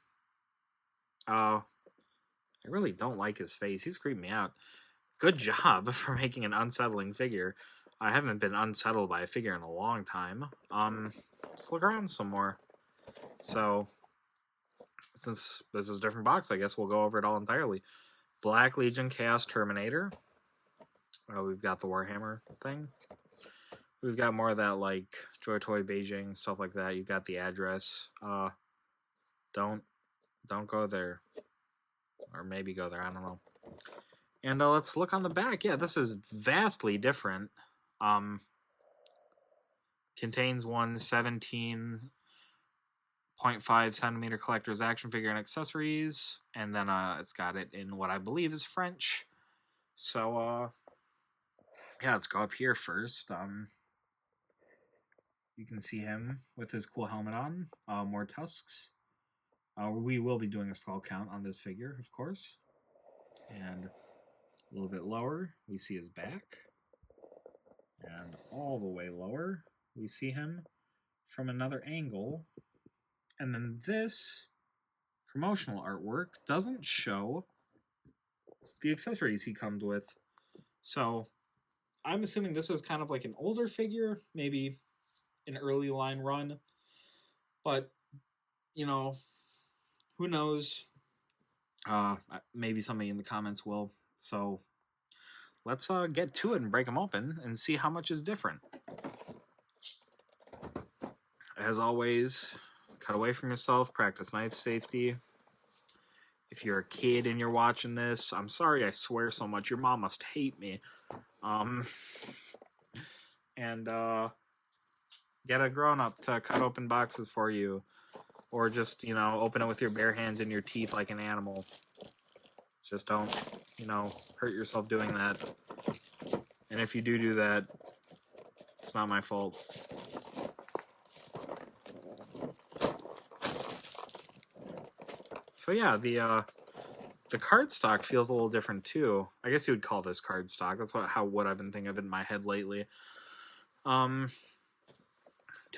I really don't like his face. He's creeping me out. Good job for making an unsettling figure. I haven't been unsettled by a figure in a long time. Let's look around some more. So, since this is a different box, I guess we'll go over it all entirely. Black Legion Chaos Terminator. We've got the Warhammer thing. We've got more of that, like, JOYTOY Beijing, stuff like that. You've got the address. Don't go there. Or maybe go there, I don't know. And let's look on the back. Yeah, this is vastly different. Contains one 17.5 centimeter collector's action figure and accessories, and then it's got it in what I believe is French. So yeah, let's go up here first. You can see him with his cool helmet on. More tusks. We will be doing a skull count on this figure, of course. And a little bit lower, we see his back. And all the way lower, we see him from another angle. And then this promotional artwork doesn't show the accessories he comes with. So I'm assuming this is kind of like an older figure, maybe an early line run. But, you know, who knows? Maybe somebody in the comments will. So let's get to it and break them open and see how much is different. As always, cut away from yourself, practice knife safety. If you're a kid and you're watching this, I'm sorry I swear so much. Your mom must hate me. And get a grown-up to cut open boxes for you. Or just, you know, open it with your bare hands and your teeth like an animal. Just don't, you know, hurt yourself doing that. And if you do that, it's not my fault. So yeah, the cardstock feels a little different too. I guess you would call this cardstock. That's what I've been thinking of in my head lately. To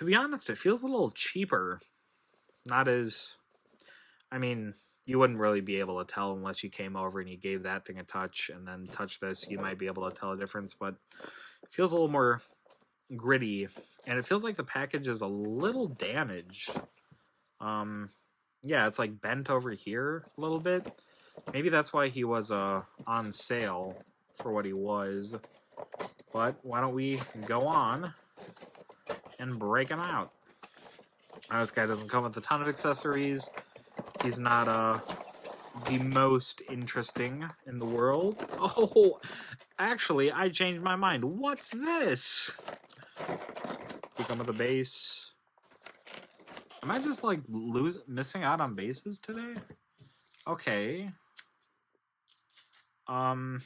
be honest, it feels a little cheaper. Not as, I mean, you wouldn't really be able to tell unless you came over and you gave that thing a touch and then touch this. You might be able to tell a difference, but it feels a little more gritty, and it feels like the package is a little damaged. Yeah, it's like bent over here a little bit. Maybe that's why he was on sale for what he was. But why don't we go on and break him out? This guy doesn't come with a ton of accessories. He's not the most interesting in the world. Oh, actually, I changed my mind. What's this? You come with a base. Am I just like missing out on bases today? Okay. Oh,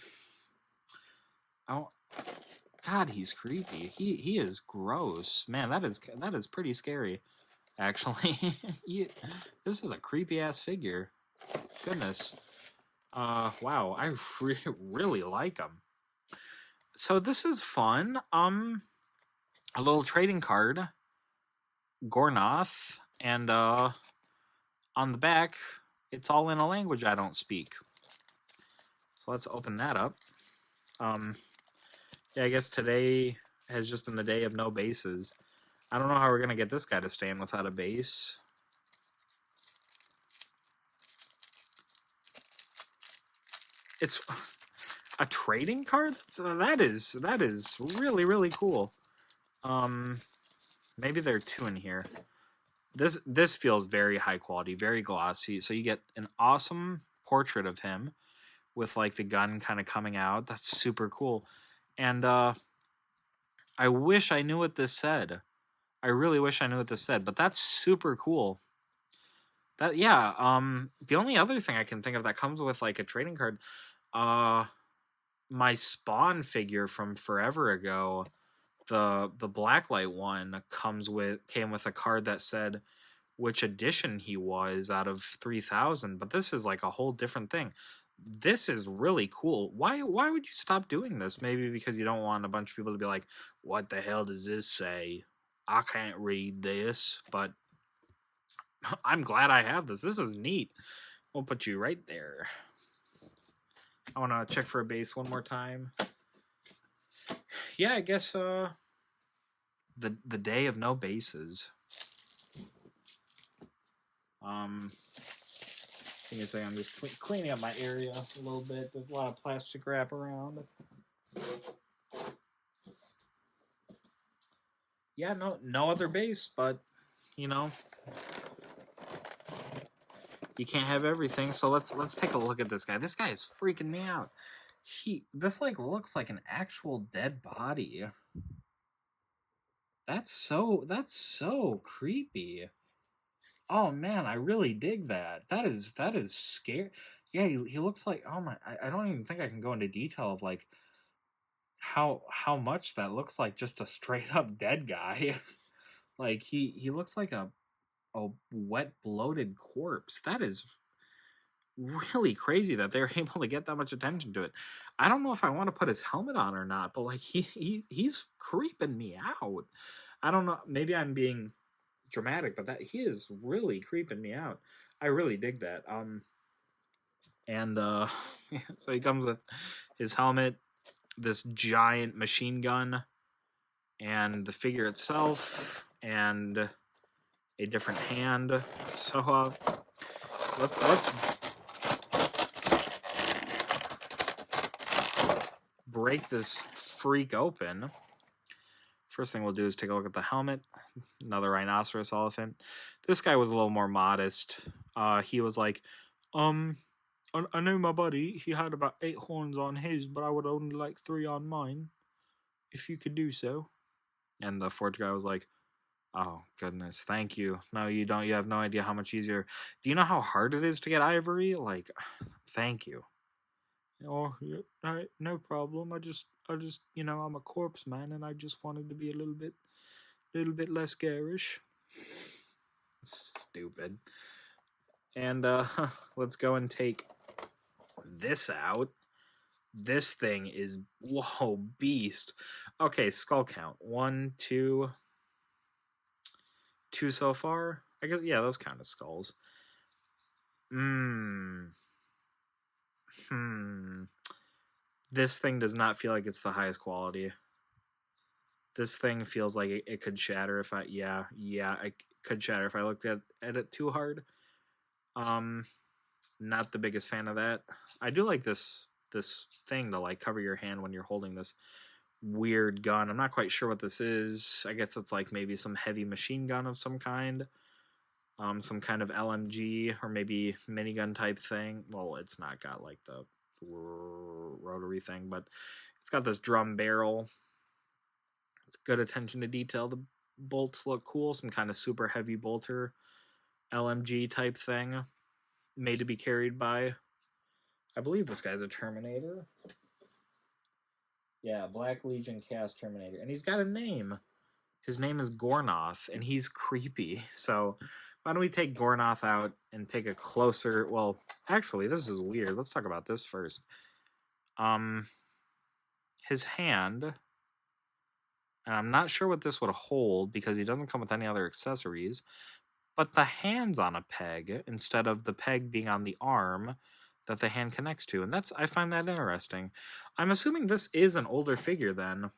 God, he's creepy. He is gross. Man, that is pretty scary, actually. This is a creepy ass figure. Goodness. Wow, I really like him. So this is fun. A little trading card, Gornoth, and on the back, it's all in a language I don't speak. So let's open that up. Yeah, I guess today has just been the day of no bases. I don't know how we're gonna get this guy to stand without a base. It's a trading card. That is really cool. Maybe there are two in here. This feels very high quality, very glossy. So you get an awesome portrait of him with like the gun kind of coming out. That's super cool. And I wish I knew what this said. I really wish I knew what this said, but that's super cool. That yeah, the only other thing I can think of that comes with like a trading card, my Spawn figure from forever ago, the blacklight one came with a card that said which edition he was out of 3000, but this is like a whole different thing. This is really cool. Why would you stop doing this? Maybe because you don't want a bunch of people to be like, what the hell does this say? I can't read this, but I'm glad I have this. This is neat. We'll put you right there. I want to check for a base one more time. Yeah, I guess the day of no bases. Give me a second. I'm just cleaning up my area a little bit. There's a lot of plastic wrap around. Yeah, no other base, but you know, you can't have everything. So let's take a look at this guy. This guy is freaking me out. This like looks like an actual dead body. That's so creepy. Oh man, I really dig that. That is scary. Yeah, he looks like, oh my, I don't even think I can go into detail of like how much that looks like just a straight up dead guy. Like he looks like a wet bloated corpse. That is really crazy that they're able to get that much attention to it. I don't know if I want to put his helmet on or not, but like he's creeping me out. I don't know, maybe I'm being dramatic, but that he is really creeping me out. I really dig that. And so he comes with his helmet, this giant machine gun, and the figure itself, and a different hand. So let's break this freak open. First thing we'll do is take a look at the helmet. Another rhinoceros elephant. This guy was a little more modest. He was like, I know my buddy, he had about 8 horns on his, but I would only like 3 on mine, if you could do so. And the forge guy was like, oh, goodness, thank you. No, you don't. You have no idea how much easier. Do you know how hard it is to get ivory? Like, thank you. Oh, yeah, no problem. I just, you know, I'm a corpse man, and I just wanted to be a little bit less garish. Stupid. And let's go and take this out. This thing is, whoa, beast. Okay, skull count. 1, 2, 2 so far. I guess, yeah, those kind of skulls. This thing does not feel like it's the highest quality. This thing feels like it could shatter if I, yeah, it could shatter if I looked at it too hard. Not the biggest fan of that. I do like this thing to like cover your hand when you're holding this weird gun. I'm not quite sure what this is. I guess it's like maybe some heavy machine gun of some kind. Some kind of LMG or maybe minigun type thing. Well, it's not got like the rotary thing, but it's got this drum barrel. It's good attention to detail. The bolts look cool. Some kind of super heavy bolter LMG type thing, made to be carried by, I believe this guy's a Terminator. Yeah, Black Legion Cast Terminator. And he's got a name. His name is Gornoth, and he's creepy. So why don't we take Gornoth out and take a closer... Well, actually, this is weird. Let's talk about this first. His hand... And I'm not sure what this would hold because he doesn't come with any other accessories. But the hand's on a peg instead of the peg being on the arm that the hand connects to. And I find that interesting. I'm assuming this is an older figure then.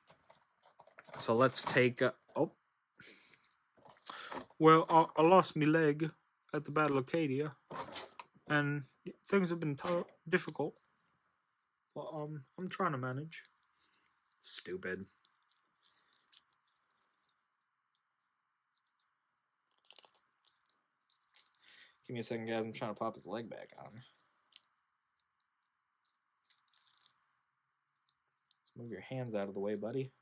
So let's take... oh. Well, I lost my leg at the Battle of Cadia. And things have been difficult. But I'm trying to manage. Stupid. Give me a second, guys. I'm trying to pop his leg back on. Let's move your hands out of the way, buddy.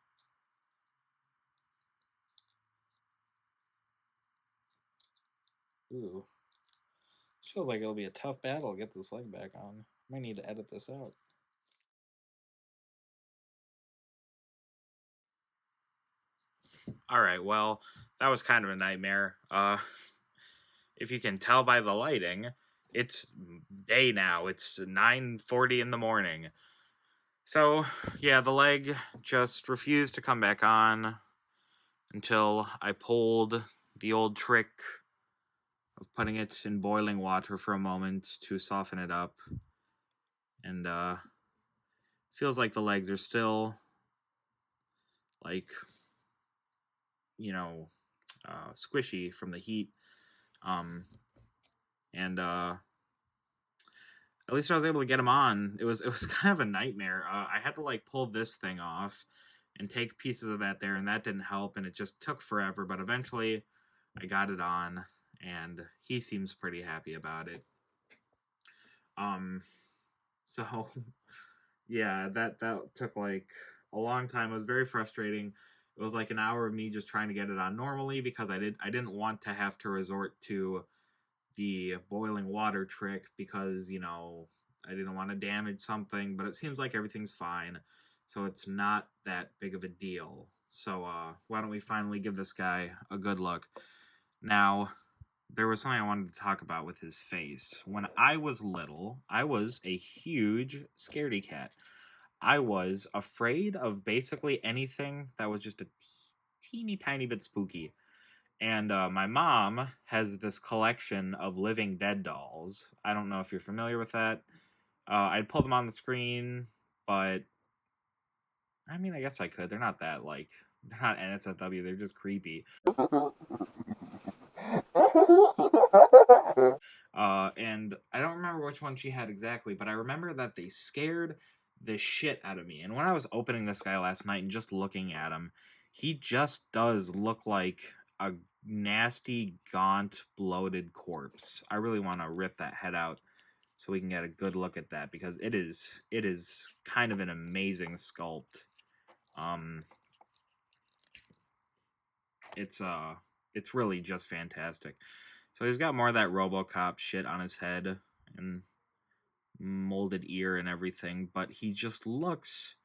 Ooh. This feels like it'll be a tough battle to get this leg back on. Might need to edit this out. Alright, well, that was kind of a nightmare. If you can tell by the lighting, it's day now. It's 9:40 in the morning. So, yeah, the leg just refused to come back on until I pulled the old trick of putting it in boiling water for a moment to soften it up. And, feels like the legs are still, like, you know, squishy from the heat. At least I was able to get him on. It was kind of a nightmare. I had to like pull this thing off and take pieces of that there, and that didn't help, and it just took forever. But eventually, I got it on, and he seems pretty happy about it. So yeah, that took like a long time. It was very frustrating. It was like an hour of me just trying to get it on normally because I didn't want to have to resort to the boiling water trick because, you know, I didn't want to damage something, but it seems like everything's fine, so it's not that big of a deal. So why don't we finally give this guy a good look. Now, there was something I wanted to talk about with his face. When I was little, I was a huge scaredy cat. I was afraid of basically anything that was just a teeny tiny bit spooky. And my mom has this collection of Living Dead dolls. I don't know if you're familiar with that. I'd pull them on the screen, but I mean, I guess I could. They're not that, like, they're not NSFW, they're just creepy. And I don't remember which one she had exactly, but I remember that they scared the shit out of me. And when I was opening this guy last night and just looking at him, he just does look like a nasty, gaunt, bloated corpse. I really want to rip that head out so we can get a good look at that, because it is kind of an amazing sculpt. It's really just fantastic. So he's got more of that RoboCop shit on his head and molded ear and everything, but he just looks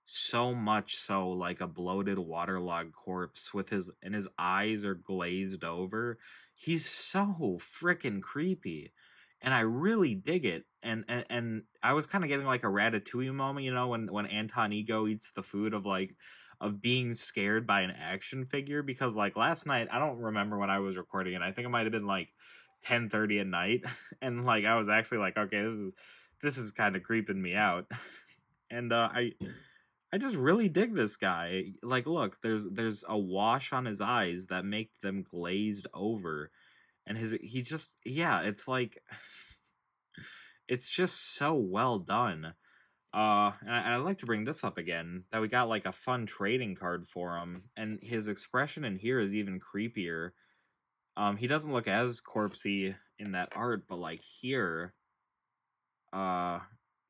so much so like a bloated waterlogged corpse with his eyes are glazed over. He's so freaking creepy, and I really dig it. And I was kind of getting like a Ratatouille moment, you know, when Anton Ego eats the food of being scared by an action figure, because like last night, I don't remember when I was recording it. I think it might have been like 10:30 at night, and like I was actually like, okay, this is kind of creeping me out. And I just really dig this guy. Like, look, there's a wash on his eyes that make them glazed over, and it's like, it's just so well done. And I'd like to bring this up again, that we got like a fun trading card for him, and his expression in here is even creepier. He doesn't look as corpsey in that art, but like here,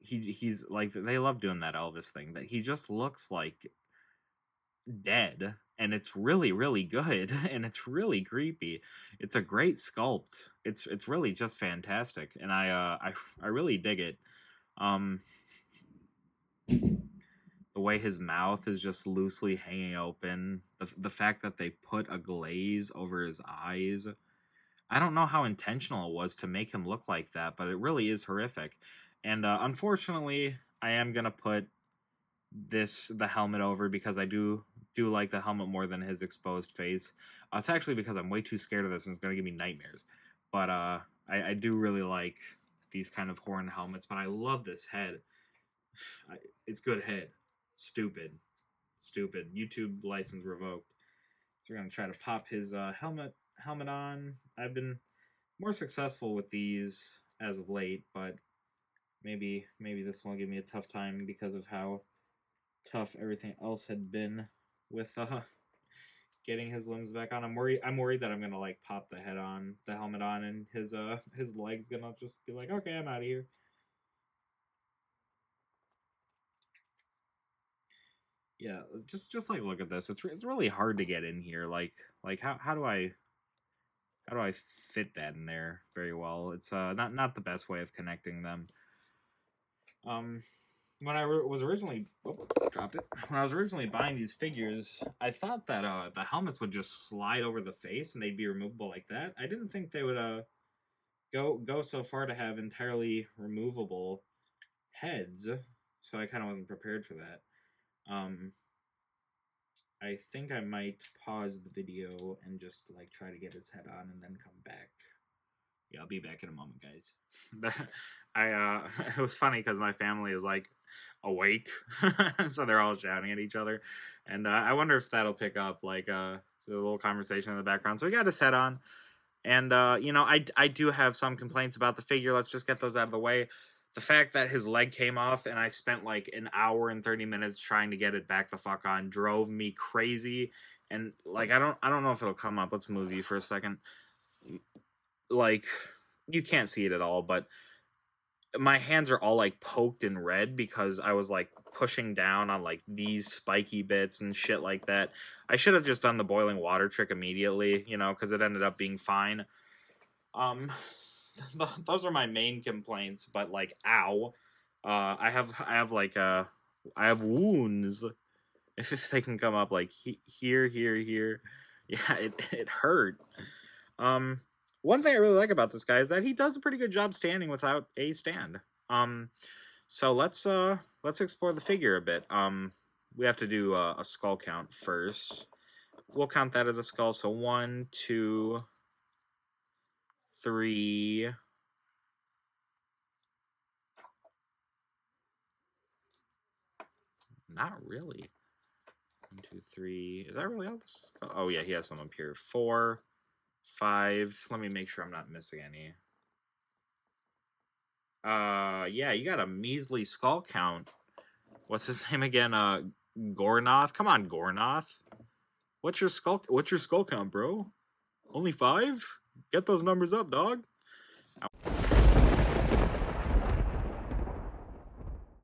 he's like, they love doing that Elvis thing, that he just looks like dead, and it's really, really good, and it's really creepy. It's a great sculpt. It's really just fantastic, and I really dig it. The way his mouth is just loosely hanging open, the fact that they put a glaze over his eyes. I don't know how intentional it was to make him look like that, but it really is horrific. And unfortunately, I am gonna put the helmet over because I do like the helmet more than his exposed face. It's actually because I'm way too scared of this and it's gonna give me nightmares. But I do really like these kind of horn helmets. But I love this head. It's good head. Stupid. YouTube license revoked. So we're gonna try to pop his helmet on. I've been more successful with these as of late, but maybe this will give me a tough time because of how tough everything else had been with getting his limbs back on. I'm worried that I'm gonna like pop the helmet on, and his legs gonna just be like, okay, I'm out of here. Yeah, just like look at this. It's really hard to get in here. Like how do I fit that in there very well? It's not the best way of connecting them. When I was originally dropped it. When I was originally buying these figures, I thought that the helmets would just slide over the face and they'd be removable like that. I didn't think they would go so far to have entirely removable heads, so I kind of wasn't prepared for that. I think I might pause the video and just like try to get his head on and then come back. Yeah, I'll be back in a moment, guys. It was funny because my family is like awake, so they're all shouting at each other, and I wonder if that'll pick up like the little conversation in the background. So we got his head on, and you know, I do have some complaints about the figure. Let's just get those out of the way. The fact that his leg came off and I spent like an hour and 30 minutes trying to get it back the fuck on drove me crazy. And like I don't know if it'll come up. Let's move you for a second. Like you can't see it at all, but my hands are all like poked and red because I was like pushing down on like these spiky bits and shit like that. I should have just done the boiling water trick immediately, you know, because it ended up being fine. Those are my main complaints, but like ow. I have like I have wounds. If they can come up like here. Yeah, it hurt. One thing I really like about this guy is that he does a pretty good job standing without a stand. So let's explore the figure a bit. We have to do a skull count first. We'll count that as a skull. So 1, 2, 3. Not really. 1, 2, 3. Is that really all this? Oh yeah, he has some up here. 4, 5. Let me make sure I'm not missing any. Yeah, you got a measly skull count. What's his name again? Gornoth. Come on, Gornoth. What's your skull count, bro? Only 5? Get those numbers up, dog.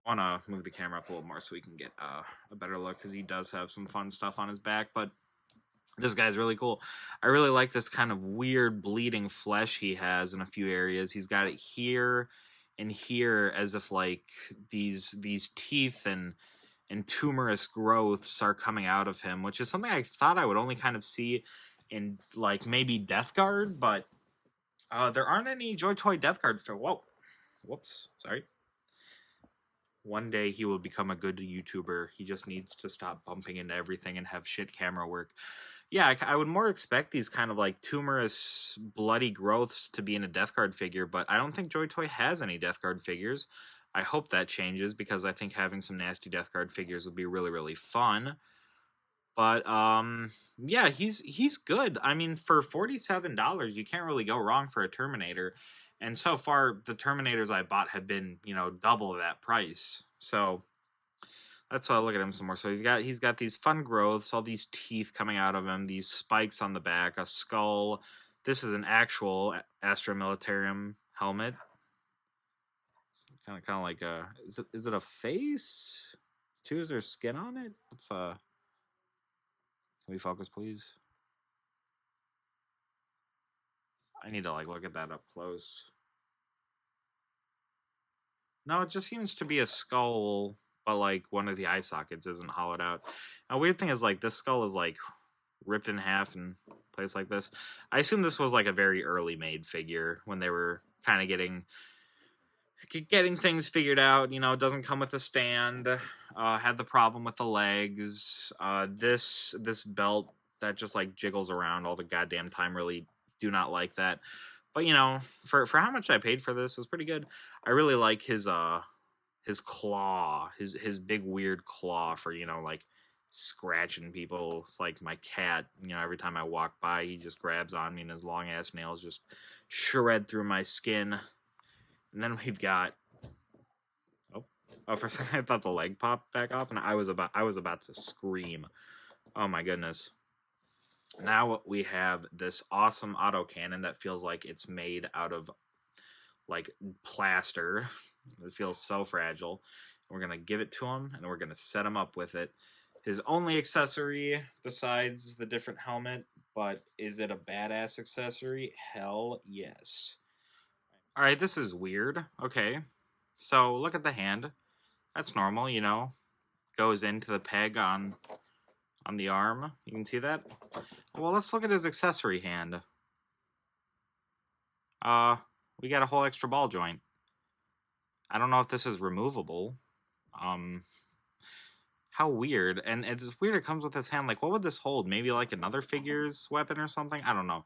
I want to move the camera up a little more so we can get a better look, because he does have some fun stuff on his back, but this guy's really cool. I really like this kind of weird bleeding flesh he has in a few areas. He's got it here and here, as if like these teeth and tumorous growths are coming out of him, which is something I thought I would only kind of see in like maybe Death Guard, but there aren't any JOYTOY Death Guard for whoops, sorry. One day he will become a good YouTuber. He just needs to stop bumping into everything and have shit camera work. Yeah, I would more expect these kind of like tumorous, bloody growths to be in a Death Guard figure, but I don't think JOYTOY has any Death Guard figures. I hope that changes, because I think having some nasty Death Guard figures would be really, really fun. But yeah, he's good. I mean, for $47, you can't really go wrong for a Terminator. And so far, the Terminators I bought have been, you know, double that price. So let's look at him some more. So he's got these fun growths, all these teeth coming out of him, these spikes on the back, a skull. This is an actual Astra Militarum helmet. It's kind of like a is it a face? Too, is there skin on it? Let's can we focus, please? I need to like look at that up close. No, it just seems to be a skull, but like one of the eye sockets isn't hollowed out. A weird thing is like this skull is like ripped in half and placed like this. I assume this was like a very early made figure when they were kind of getting things figured out. You know, it doesn't come with a stand. Had the problem with the legs. This belt that just like jiggles around all the goddamn time. Really do not like that. But you know, for how much I paid for this, it was pretty good. I really like his claw, his big weird claw for, you know, like scratching people. It's like my cat, you know, every time I walk by, he just grabs on me and his long ass nails just shred through my skin. And then we've got for a second I thought the leg popped back off and I was about to scream. Oh my goodness. Now we have this awesome autocannon that feels like it's made out of like plaster. It feels so fragile. We're going to give it to him, and we're going to set him up with it. His only accessory besides the different helmet, but is it a badass accessory? Hell yes. All right, this is weird. Okay, so look at the hand. That's normal, you know. Goes into the peg on the arm. You can see that. Well, let's look at his accessory hand. We got a whole extra ball joint. I don't know if this is removable. How weird. And it's weird it comes with this hand. Like, what would this hold? Maybe like another figure's weapon or something? I don't know.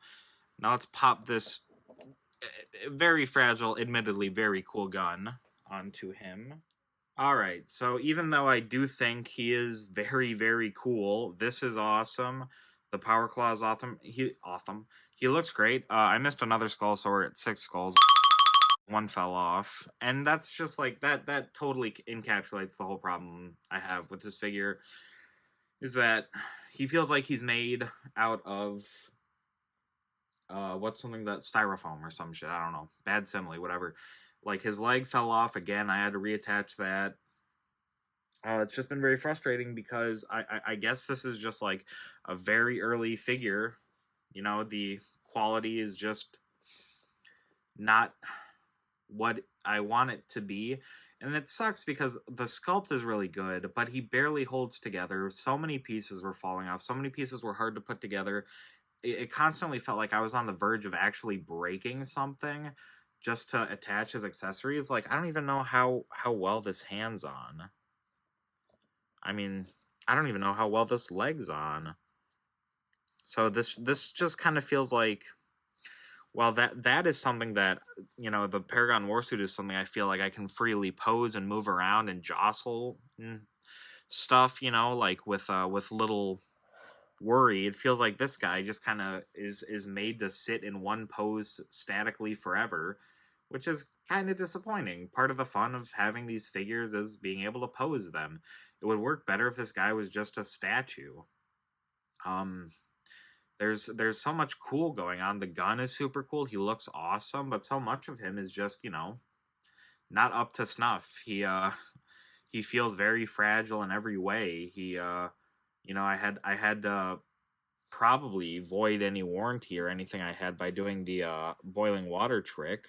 Now let's pop this very fragile, admittedly very cool gun onto him. Alright, so even though I do think he is very, very cool, this is awesome. The Power Claw is awesome. He looks great. I missed another skull, so we're at 6 skulls. One fell off, and that's just like that totally encapsulates the whole problem I have with this figure, is that he feels like he's made out of what's something that styrofoam or some shit. I don't know, bad simile, whatever. Like his leg fell off again. I had to reattach that. It's just been very frustrating because I guess this is just like a very early figure. You know, the quality is just not what I want it to be. And it sucks because the sculpt is really good, but he barely holds together. So many pieces were falling off. So many pieces were hard to put together. It constantly felt like I was on the verge of actually breaking something just to attach his accessories. Like, I don't even know how well this hand's on. I mean, I don't even know how well this leg's on. So this just kind of feels like, well, that is something that, you know, the Paragon Warsuit is something I feel like I can freely pose and move around and jostle and stuff, you know, like with little worry. It feels like this guy just kind of is made to sit in one pose statically forever, which is kind of disappointing. Part of the fun of having these figures is being able to pose them. It would work better if this guy was just a statue. There's so much cool going on. The gun is super cool. He looks awesome, but so much of him is just, you know, not up to snuff. He feels very fragile in every way. You know, I had to probably void any warranty or anything I had by doing the boiling water trick.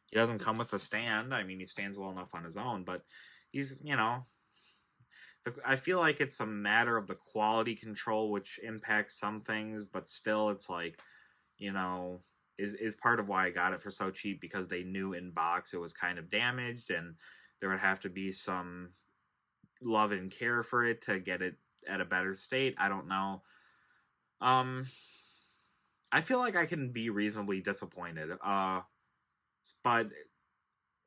He doesn't come with a stand. I mean, he stands well enough on his own, but he's, you know, I feel like it's a matter of the quality control, which impacts some things, but still it's like, you know, is part of why I got it for so cheap, because they knew in box it was kind of damaged and there would have to be some love and care for it to get it at a better state. I don't know. I feel like I can be reasonably disappointed. But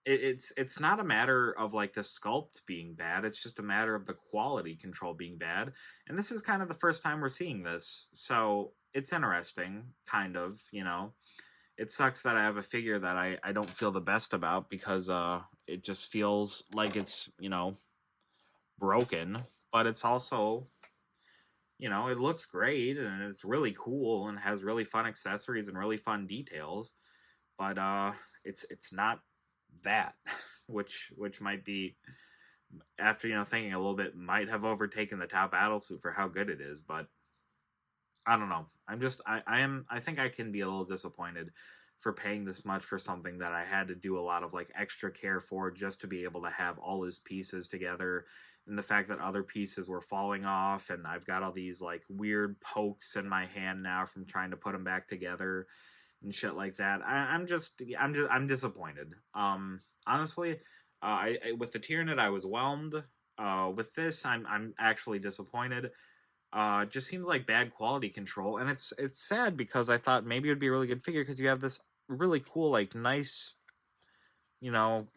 it's not a matter of like the sculpt being bad. It's just a matter of the quality control being bad. And this is kind of the first time we're seeing this. So it's interesting, kind of, you know. It sucks that I have a figure that I don't feel the best about because it just feels like it's, you know, broken. But it's also, you know, it looks great and it's really cool and has really fun accessories and really fun details. But it's not that, which might be, after, you know, thinking a little bit, might have overtaken the top battlesuit for how good it is. But I don't know. I think I can be a little disappointed. for paying this much for something that I had to do a lot of like extra care for just to be able to have all his pieces together. And the fact that other pieces were falling off, and I've got all these like weird pokes in my hand now from trying to put them back together and shit like that. I'm disappointed. Honestly, with the Tyranid I was whelmed. With this, I'm actually disappointed. It just seems like bad quality control, and it's sad because I thought maybe it would be a really good figure because you have this really cool, like, nice,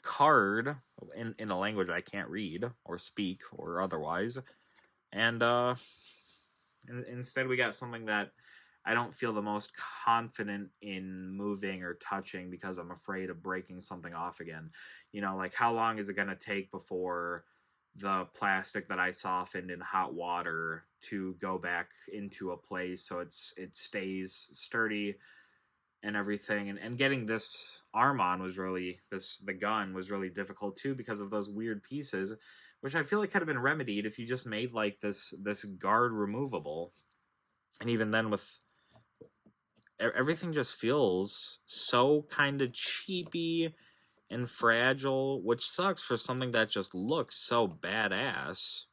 card in a language I can't read or speak or otherwise, and instead we got something that I don't feel the most confident in moving or touching because I'm afraid of breaking something off again. Like, how long is it going to take before the plastic that I softened in hot water to go back into a place so it stays sturdy and everything, and getting this arm on was really the gun was really difficult too because of those weird pieces, which I feel like could have been remedied if you just made like this guard removable. And even then, with everything just feels so kind of cheapy and fragile, which sucks for something that just looks so badass,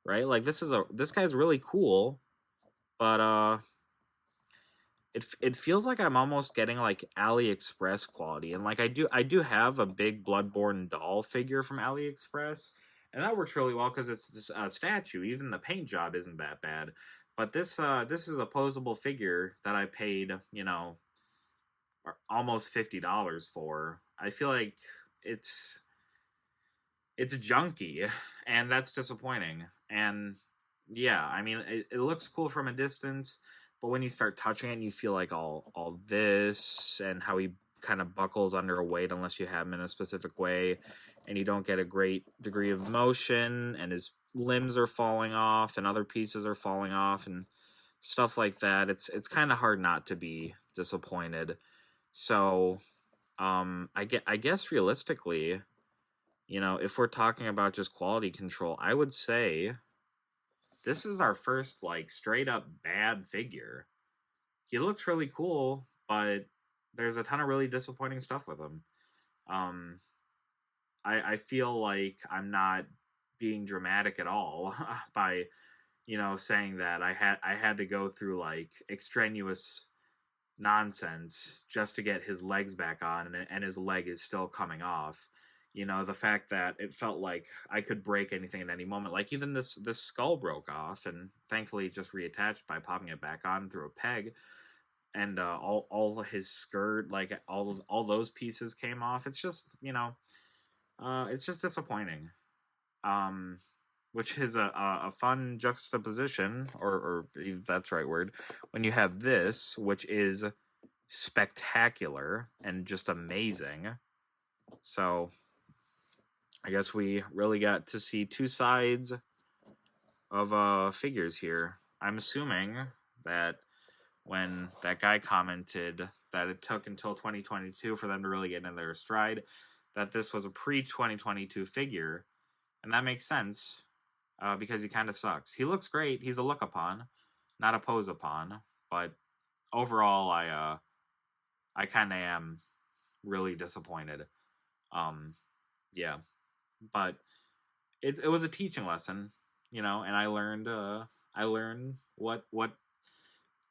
right? Like, this guy's really cool, but it feels like I'm almost getting like AliExpress quality, and like I do have a big Bloodborne doll figure from AliExpress, and that works really well because it's just a statue. Even the paint job isn't that bad, but this is a posable figure that I paid almost $50 for. I feel like it's it's junky, and that's disappointing. And yeah, I mean, it looks cool from a distance, but when you start touching it, and you feel like all this and how he kind of buckles under a weight unless you have him in a specific way, and you don't get a great degree of motion, and his limbs are falling off, and other pieces are falling off, and stuff like that. It's kind of hard not to be disappointed. So, I guess realistically, if we're talking about just quality control, I would say this is our first like straight up bad figure. He looks really cool, but there's a ton of really disappointing stuff with him. Um, I feel like I'm not being dramatic at all by saying that I had to go through like extraneous nonsense just to get his legs back on, and his leg is still coming off. The fact that it felt like I could break anything at any moment. Like, even this skull broke off, and thankfully it just reattached by popping it back on through a peg. And all his skirt, like all those pieces came off. It's just it's just disappointing. Um, which is a fun juxtaposition, or if that's the right word, when you have this, which is spectacular and just amazing. So I guess we really got to see two sides of figures here. I'm assuming that when that guy commented that it took until 2022 for them to really get in their stride, that this was a pre-2022 figure, and that makes sense. Because he kind of sucks. He looks great. He's a look upon, not a pose upon. But overall, I kind of am really disappointed. Yeah, but it was a teaching lesson, and I learned what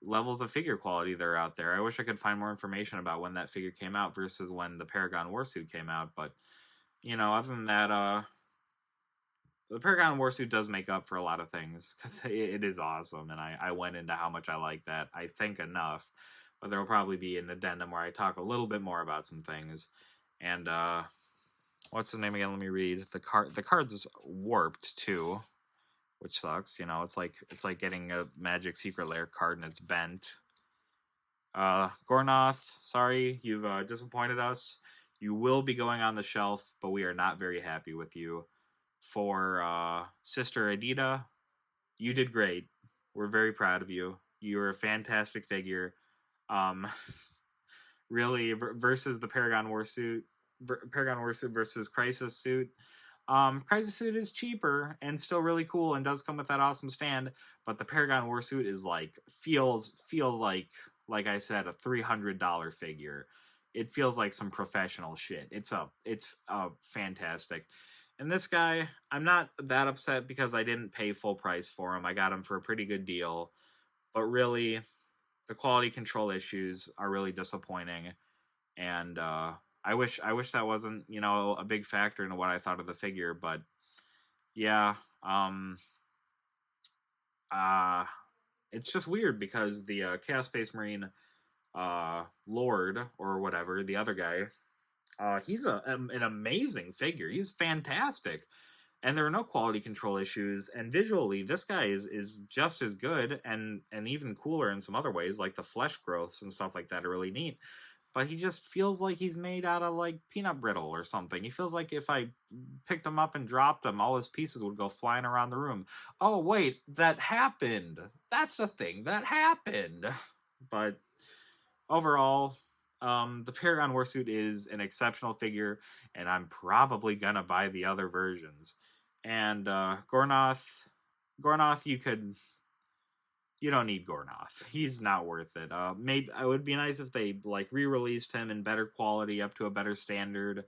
levels of figure quality there are out there. I wish I could find more information about when that figure came out versus when the Paragon Warsuit came out. But other than that, the Paragon Warsuit does make up for a lot of things because it is awesome, and I went into how much I like that, I think, enough. But there will probably be an addendum where I talk a little bit more about some things. And what's his name again? Let me read. The card's warped too, which sucks. It's like getting a Magic Secret Lair card and it's bent. Gornoth, sorry, you've disappointed us. You will be going on the shelf, but we are not very happy with you. For Sister Adita, you did great. We're very proud of you. You're a fantastic figure. Really, versus the Paragon Warsuit versus Crisis Suit. Crisis Suit is cheaper and still really cool and does come with that awesome stand, but the Paragon Warsuit is feels like I said, a $300 figure. it feels like some professional shit. It's fantastic. And this guy, I'm not that upset because I didn't pay full price for him. I got him for a pretty good deal. But really, the quality control issues are really disappointing. And I wish that wasn't, a big factor into what I thought of the figure, but yeah, uh it's just weird because the Chaos Space Marine Lord or whatever, the other guy, he's an amazing figure. He's fantastic. And there are no quality control issues, and visually this guy is just as good and even cooler in some other ways, like the flesh growths and stuff like that are really neat. But he just feels like he's made out of like peanut brittle or something. He feels like if I picked him up and dropped him, all his pieces would go flying around the room. Oh wait, that happened. That's a thing that happened. But overall, the Paragon Warsuit is an exceptional figure, and I'm probably gonna buy the other versions. And Gornoth, you don't need Gornoth. He's not worth it. Maybe it would be nice if they like re-released him in better quality, up to a better standard,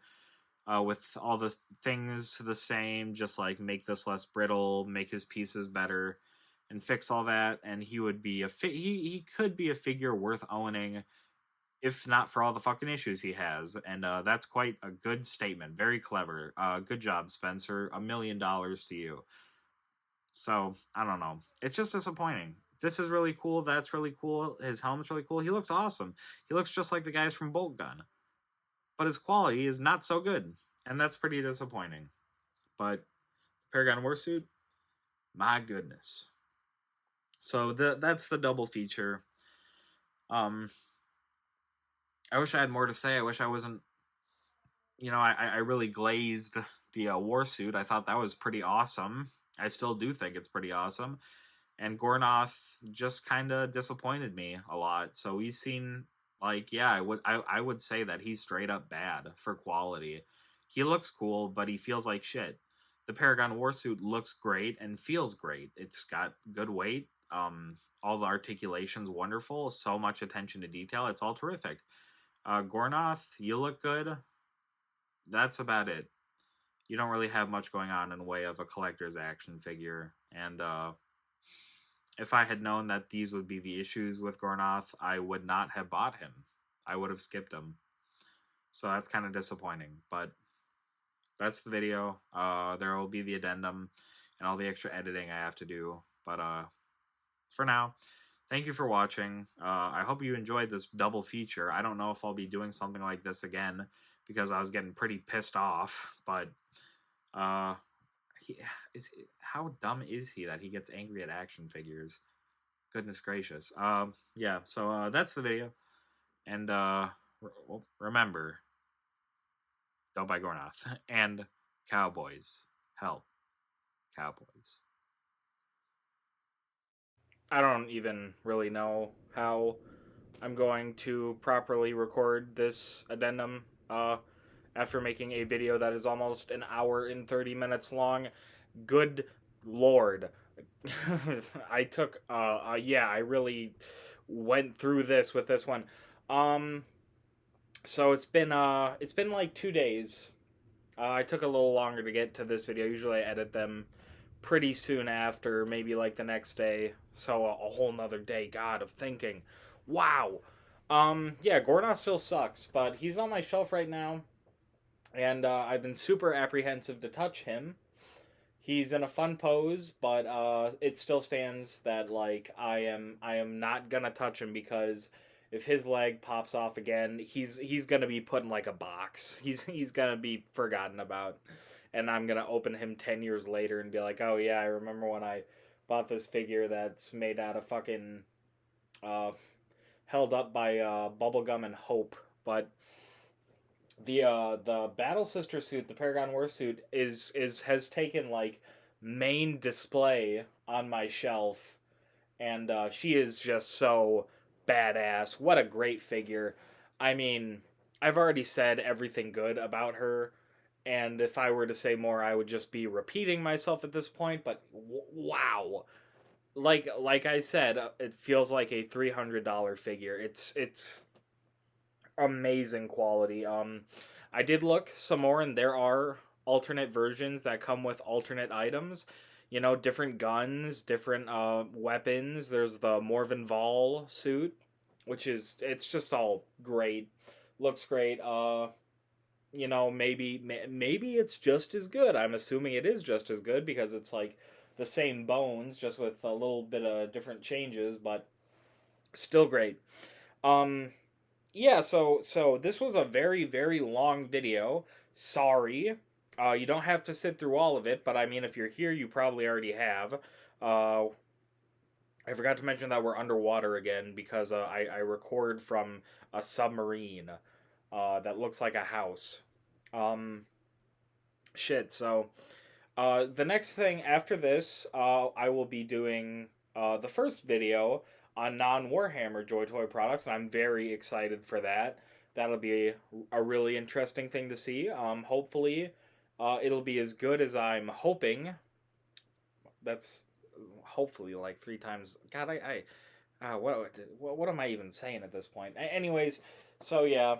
with all the things the same. Just like make this less brittle, make his pieces better, and fix all that. And he would be he could be a figure worth owning, if not for all the fucking issues he has. And that's quite a good statement. Very clever. Good job, Spencer. $1 million to you. So I don't know. It's just disappointing. This is really cool. That's really cool. His helmet's really cool. He looks awesome. He looks just like the guys from Bolt Gun. But his quality is not so good. And that's pretty disappointing. But Paragon Warsuit, my goodness. So that's the double feature. I wish I had more to say. I wish I wasn't, I really glazed the Warsuit. I thought that was pretty awesome. I still do think it's pretty awesome. And Gornoth just kind of disappointed me a lot. So we've seen, like, yeah, I would say that he's straight up bad for quality. He looks cool, but he feels like shit. The Paragon Warsuit looks great and feels great. It's got good weight. All the articulation's wonderful. So much attention to detail. It's all terrific. Gornoth, you look good. That's about it. You don't really have much going on in the way of a collector's action figure. And if I had known that these would be the issues with Gornoth, I would not have bought him. I would have skipped him. So that's kind of disappointing. But that's the video. There will be the addendum and all the extra editing I have to do. But for now, thank you for watching. I hope you enjoyed this double feature. I don't know if I'll be doing something like this again, because I was getting pretty pissed off. But how dumb is he that he gets angry at action figures? Goodness gracious. Yeah, so that's the video. And remember, don't buy Gornoth. And cowboys, help cowboys. I don't even really know how I'm going to properly record this addendum after making a video that is almost an hour and 30 minutes long. Good Lord. I took, I really went through this with this one. So it's been like 2 days. I took a little longer to get to this video. Usually I edit them pretty soon after, maybe like the next day. So a whole nother day, God, of thinking. Wow. Yeah, Gornoth still sucks, but he's on my shelf right now, and I've been super apprehensive to touch him. He's in a fun pose, but it still stands that like I am not gonna touch him, because if his leg pops off again, he's gonna be put in like a box. He's gonna be forgotten about, and I'm gonna open him 10 years later and be like, oh yeah, I remember when I bought this figure that's made out of fucking held up by bubblegum and hope. But the Battle Sister suit, the Paragon Warsuit, has taken like main display on my shelf, and she is just so badass. What a great figure. I mean, I've already said everything good about her, and if I were to say more, I would just be repeating myself at this point. But wow, like I said, it feels like a $300 figure. It's amazing quality. I did look some more, and there are alternate versions that come with alternate items. You know, different guns, different weapons. There's the Morven Vol suit, which is it's just all great. Looks great. You know, maybe it's just as good. I'm assuming it is just as good because it's like the same bones, just with a little bit of different changes, but still great. Um, yeah, so this was a very long video. Sorry. You don't have to sit through all of it, but I mean if you're here you probably already have. Uh I forgot to mention that we're underwater again because I record from a submarine that looks like a house. Um shit, so the next thing after this, I will be doing the first video on non Warhammer JOYTOY products, and I'm very excited for that. That'll be a really interesting thing to see. Hopefully, it'll be as good as I'm hoping. That's hopefully like three times. God, what am I even saying at this point? Anyways, so yeah,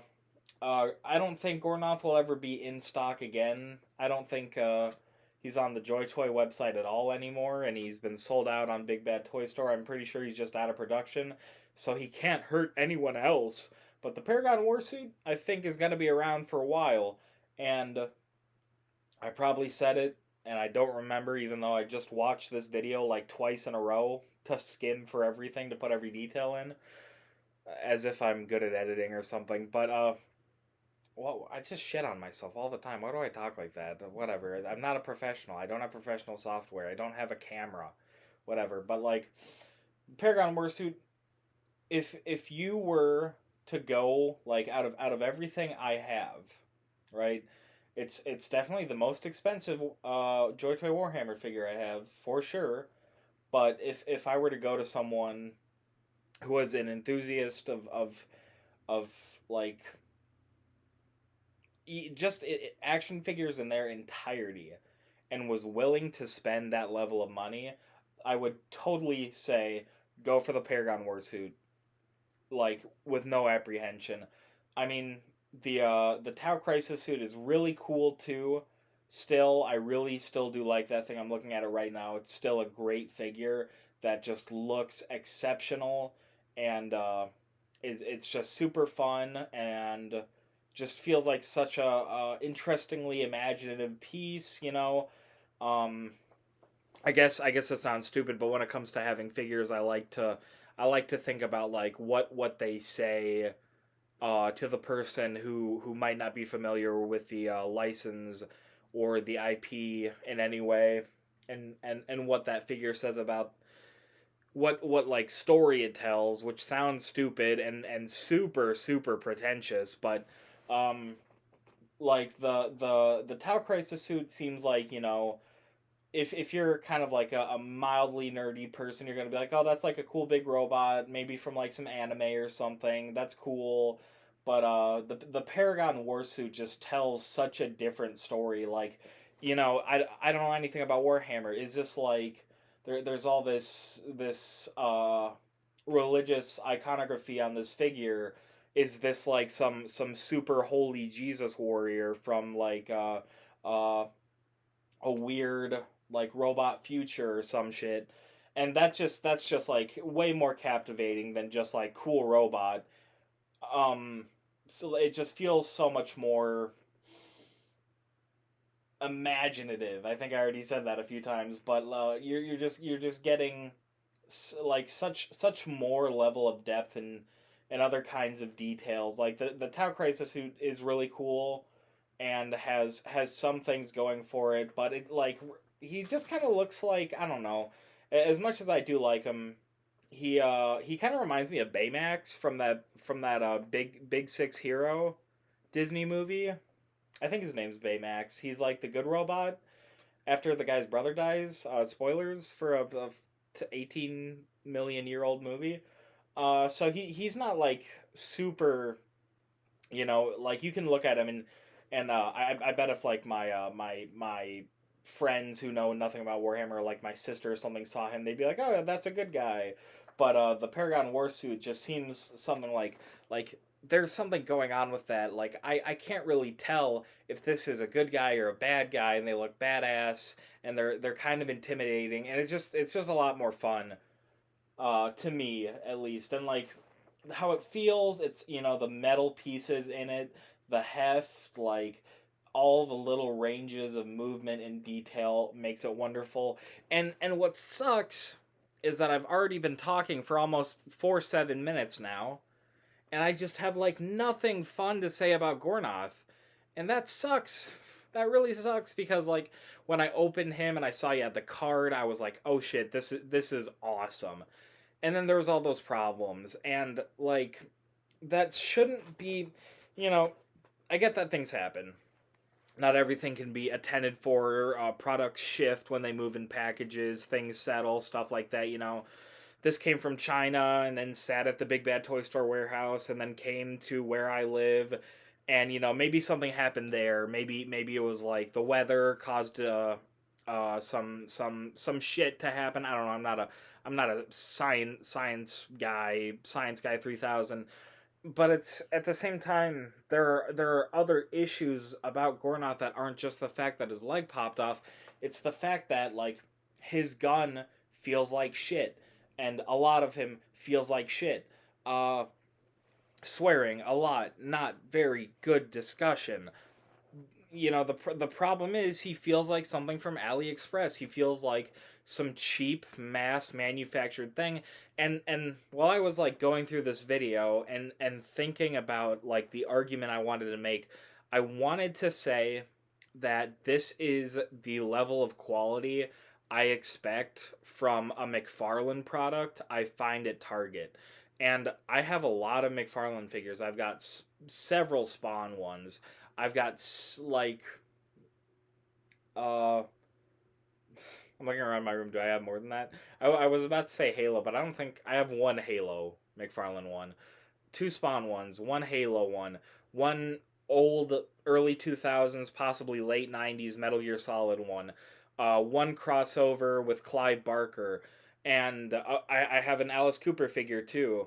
I don't think Gornoth will ever be in stock again. I don't think he's on the JOYTOY website at all anymore, and he's been sold out on Big Bad Toy Store. I'm pretty sure he's just out of production, so he can't hurt anyone else. But the Paragon Warsuit, I think, is going to be around for a while, and I probably said it, and I don't remember, even though I just watched this video like twice in a row to skim for everything to put every detail in, as if I'm good at editing or something. But well, I just shit on myself all the time. Why do I talk like that? Whatever. I'm not a professional. I don't have professional software. I don't have a camera. Whatever. But like Paragon Warsuit, if you were to go like out of everything I have, right? It's definitely the most expensive JOYTOY Warhammer figure I have for sure. But if I were to go to someone who was an enthusiast of like just action figures in their entirety and was willing to spend that level of money, I would totally say go for the Paragon Warsuit, like with no apprehension. I mean, the Tau Crisis suit is really cool too. Still, I really still do like that thing. I'm looking at it right now. It's still a great figure that just looks exceptional, and it's just super fun and just feels like such a interestingly imaginative piece. You know, um, I guess that sounds stupid, but when it comes to having figures, I like to think about like what they say to the person who might not be familiar with the license or the IP in any way, and what that figure says about what like story it tells, which sounds stupid and super pretentious, but um like the Tau Crisis suit seems like, you know, if you're kind of like a mildly nerdy person, you're gonna be like, oh, that's like a cool big robot, maybe from like some anime or something. That's cool. But the Paragon Warsuit just tells such a different story. Like, you know, I don't know anything about Warhammer. Is this like there's all this religious iconography on this figure? Is this like some super holy Jesus warrior from like uh a weird like robot future or some shit? And that's just like way more captivating than just like cool robot. um so it just feels so much more imaginative. I think I already said that a few times, but you're just getting like such more level of depth and other kinds of details. Like the Tau Crisis suit is really cool and has some things going for it, but it like he just kind of looks like, I don't know. As much as I do like him, he kind of reminds me of Baymax from that Big Six Hero Disney movie. I think his name's Baymax. He's like the good robot after the guy's brother dies. Spoilers for a 18 million-year-old movie. So he's not like super, you know, like you can look at him and I bet if like my friends who know nothing about Warhammer, like my sister or something, saw him, they'd be like, oh, that's a good guy. But the Paragon Warsuit just seems something like there's something going on with that. Like I can't really tell if this is a good guy or a bad guy, and they look badass and they're kind of intimidating, and it's just a lot more fun, to me at least. And like how it feels, it's the metal pieces in it, the heft, like all the little ranges of movement and detail makes it wonderful. And what sucks is that I've already been talking for almost 7 minutes now, and I just have like nothing fun to say about Gornoth, and that sucks. That really sucks because like when I opened him and I saw you had the card, I was like, oh shit, this is awesome. And then there was all those problems, and like that shouldn't be, you know. I get that things happen. Not everything can be attended for. Products shift when they move in packages. Things settle, stuff like that. This came from China and then sat at the Big Bad Toy Store warehouse and then came to where I live. And maybe something happened there. Maybe it was like the weather caused some shit to happen. I don't know. I'm not a science guy 3000. But it's at the same time there are other issues about Gornoth that aren't just the fact that his leg popped off. It's the fact that like his gun feels like shit, and a lot of him feels like shit. Uh, Swearing a lot, not very good discussion. The problem is he feels like something from AliExpress. He feels like some cheap mass manufactured thing. And while I was like going through this video and thinking about like the argument I wanted to make, I wanted to say that this is the level of quality I expect from a McFarlane product I find at Target. And I have a lot of McFarlane figures. I've got several Spawn ones. I've got like uh I'm looking around my room. Do I have more than that? I was about to say Halo, but I don't think I have one Halo McFarlane one, two Spawn ones, one Halo one old early 2000s, possibly late 90s Metal Gear Solid one, one crossover with Clive Barker, and I have an Alice Cooper figure too,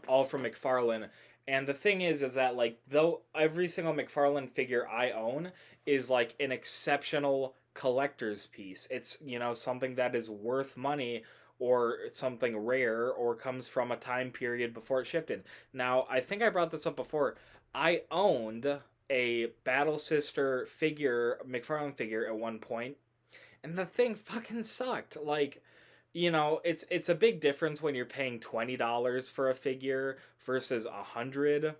all from McFarlane. And the thing is that like though every single McFarlane figure I own is like an exceptional collector's piece. It's something that is worth money or something rare or comes from a time period before it shifted. Now, I think I brought this up before. I owned a Battle Sister figure, McFarlane figure at one point, and the thing fucking sucked. Like, it's a big difference when you're paying $20 for a figure versus 100.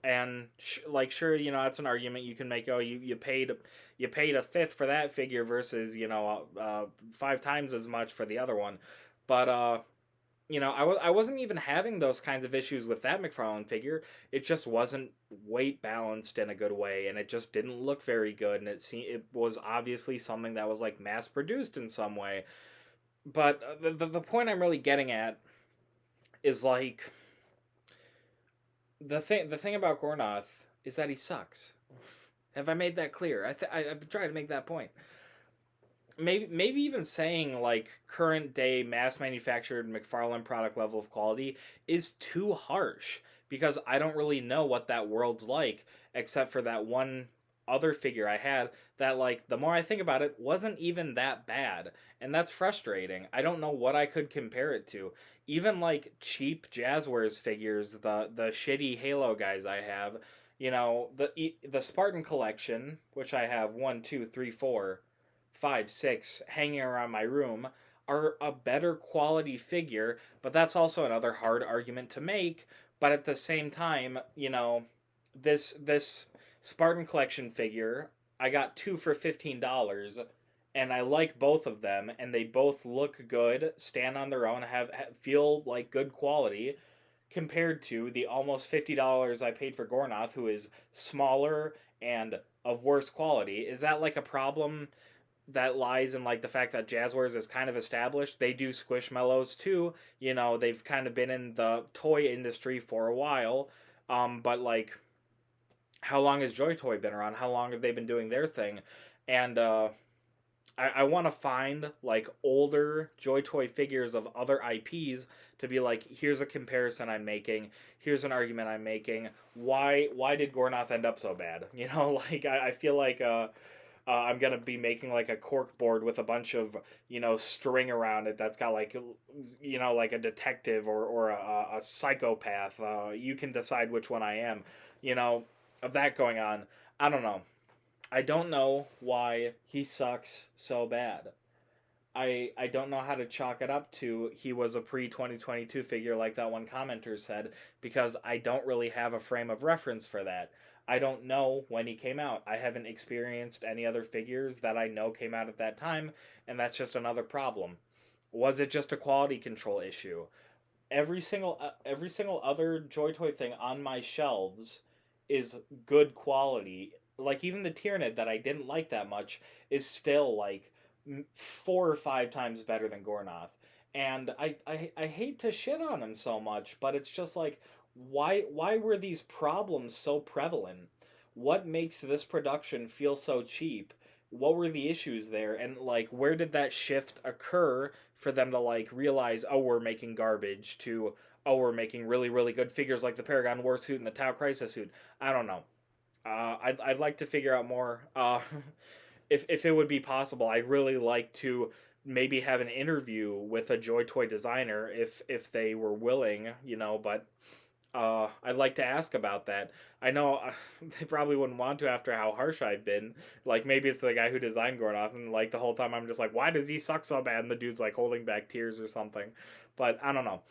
And like, sure, that's an argument you can make. Oh, you paid a fifth for that figure versus 5 times as much for the other one. But I wasn't even having those kinds of issues with that McFarlane figure. It just wasn't weight balanced in a good way, and it just didn't look very good. And it was obviously something that was like mass produced in some way. But the point I'm really getting at is like the thing about Gornoth is that he sucks. Have I made that clear? I've tried to make that point. Maybe even saying like current day mass manufactured McFarlane product level of quality is too harsh, because I don't really know what that world's like except for that one other figure I had that, like, the more I think about it, wasn't even that bad. And that's frustrating. I don't know what I could compare it to. Even like cheap Jazzwares figures, the shitty Halo guys I have, the Spartan collection, which I have one, two, three, four, five, six hanging around my room, are a better quality figure, but that's also another hard argument to make. But at the same time, this Spartan collection figure, I got two for $15, and I like both of them, and they both look good, stand on their own, feel like good quality, compared to the almost $50 I paid for Gornoth, who is smaller and of worse quality. Is that like a problem that lies in like the fact that Jazzwares is kind of established? They do Squishmallows too. They've kind of been in the toy industry for a while. But like, how long has JOYTOY been around? How long have they been doing their thing? And I want to find like older JOYTOY figures of other IPs to be like, here's a comparison I'm making, here's an argument I'm making. Why did Gornoth end up so bad? You know, like I feel like I'm gonna be making like a cork board with a bunch of string around it that's got like like a detective or a psychopath. You can decide which one I am. You know, of that going on. I don't know. I don't know why he sucks so bad. I don't know how to chalk it up to he was a pre 2022 figure like that one commenter said, because I don't really have a frame of reference for that. I don't know when he came out. I haven't experienced any other figures that I know came out at that time, and that's just another problem. Was it just a quality control issue? Every single other JOYTOY thing on my shelves is good quality. Like even the Tyranid that I didn't like that much is still like 4 or 5 times better than Gornoth. And I hate to shit on him so much, but it's just like why were these problems so prevalent? What makes this production feel so cheap? What were the issues there, and like where did that shift occur for them to like realize, oh, we're making garbage, to, oh, we're making really really good figures like the Paragon War suit and the Tau Crisis suit? I don't know. I'd like to figure out more. If it would be possible, I'd really like to maybe have an interview with a JOYTOY designer if they were willing, but I'd like to ask about that. I know they probably wouldn't want to after how harsh I've been. Like maybe it's the guy who designed Gornoth, and like the whole time I'm just like, why does he suck so bad? And the dude's like holding back tears or something. But I don't know.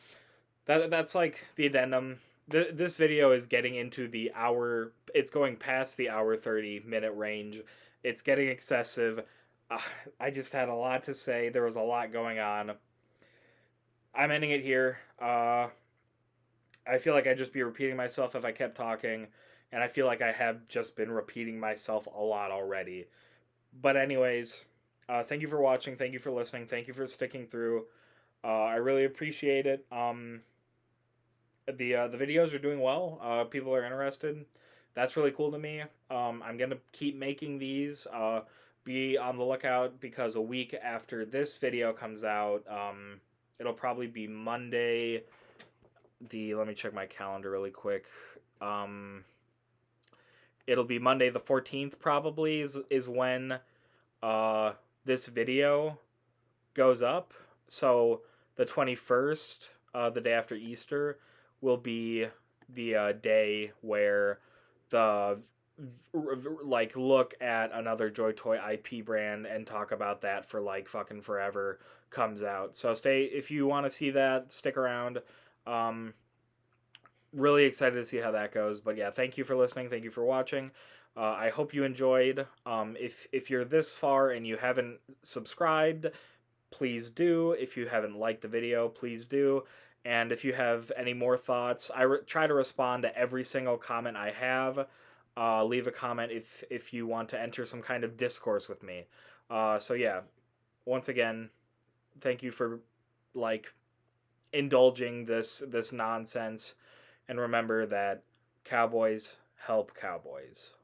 That's like the addendum. This video is getting into the hour. It's going past the hour 30-minute range. It's getting excessive. Uh, I just had a lot to say. There was a lot going on. I'm ending it here. I feel like I'd just be repeating myself if I kept talking, and I feel like I have just been repeating myself a lot already. But anyways, thank you for watching. Thank you for listening. Thank you for sticking through. I really appreciate it. The videos are doing well. People are interested. That's really cool to me. I'm gonna keep making these. Be on the lookout because a week after this video comes out, it'll probably be Monday. Let me check my calendar really quick. It'll be Monday the 14th probably is when this video goes up. So the 21st, the day after Easter, will be the day where the like look at another JOYTOY IP brand and talk about that for like fucking forever comes out. So if you want to see that, stick around. Really excited to see how that goes. But yeah, thank you for listening. Thank you for watching. I hope you enjoyed. If you're this far and you haven't subscribed, please do. If you haven't liked the video, please do. And if you have any more thoughts, I try to respond to every single comment I have. Leave a comment if you want to enter some kind of discourse with me. So yeah, once again, thank you for like indulging this nonsense, and remember that cowboys help cowboys.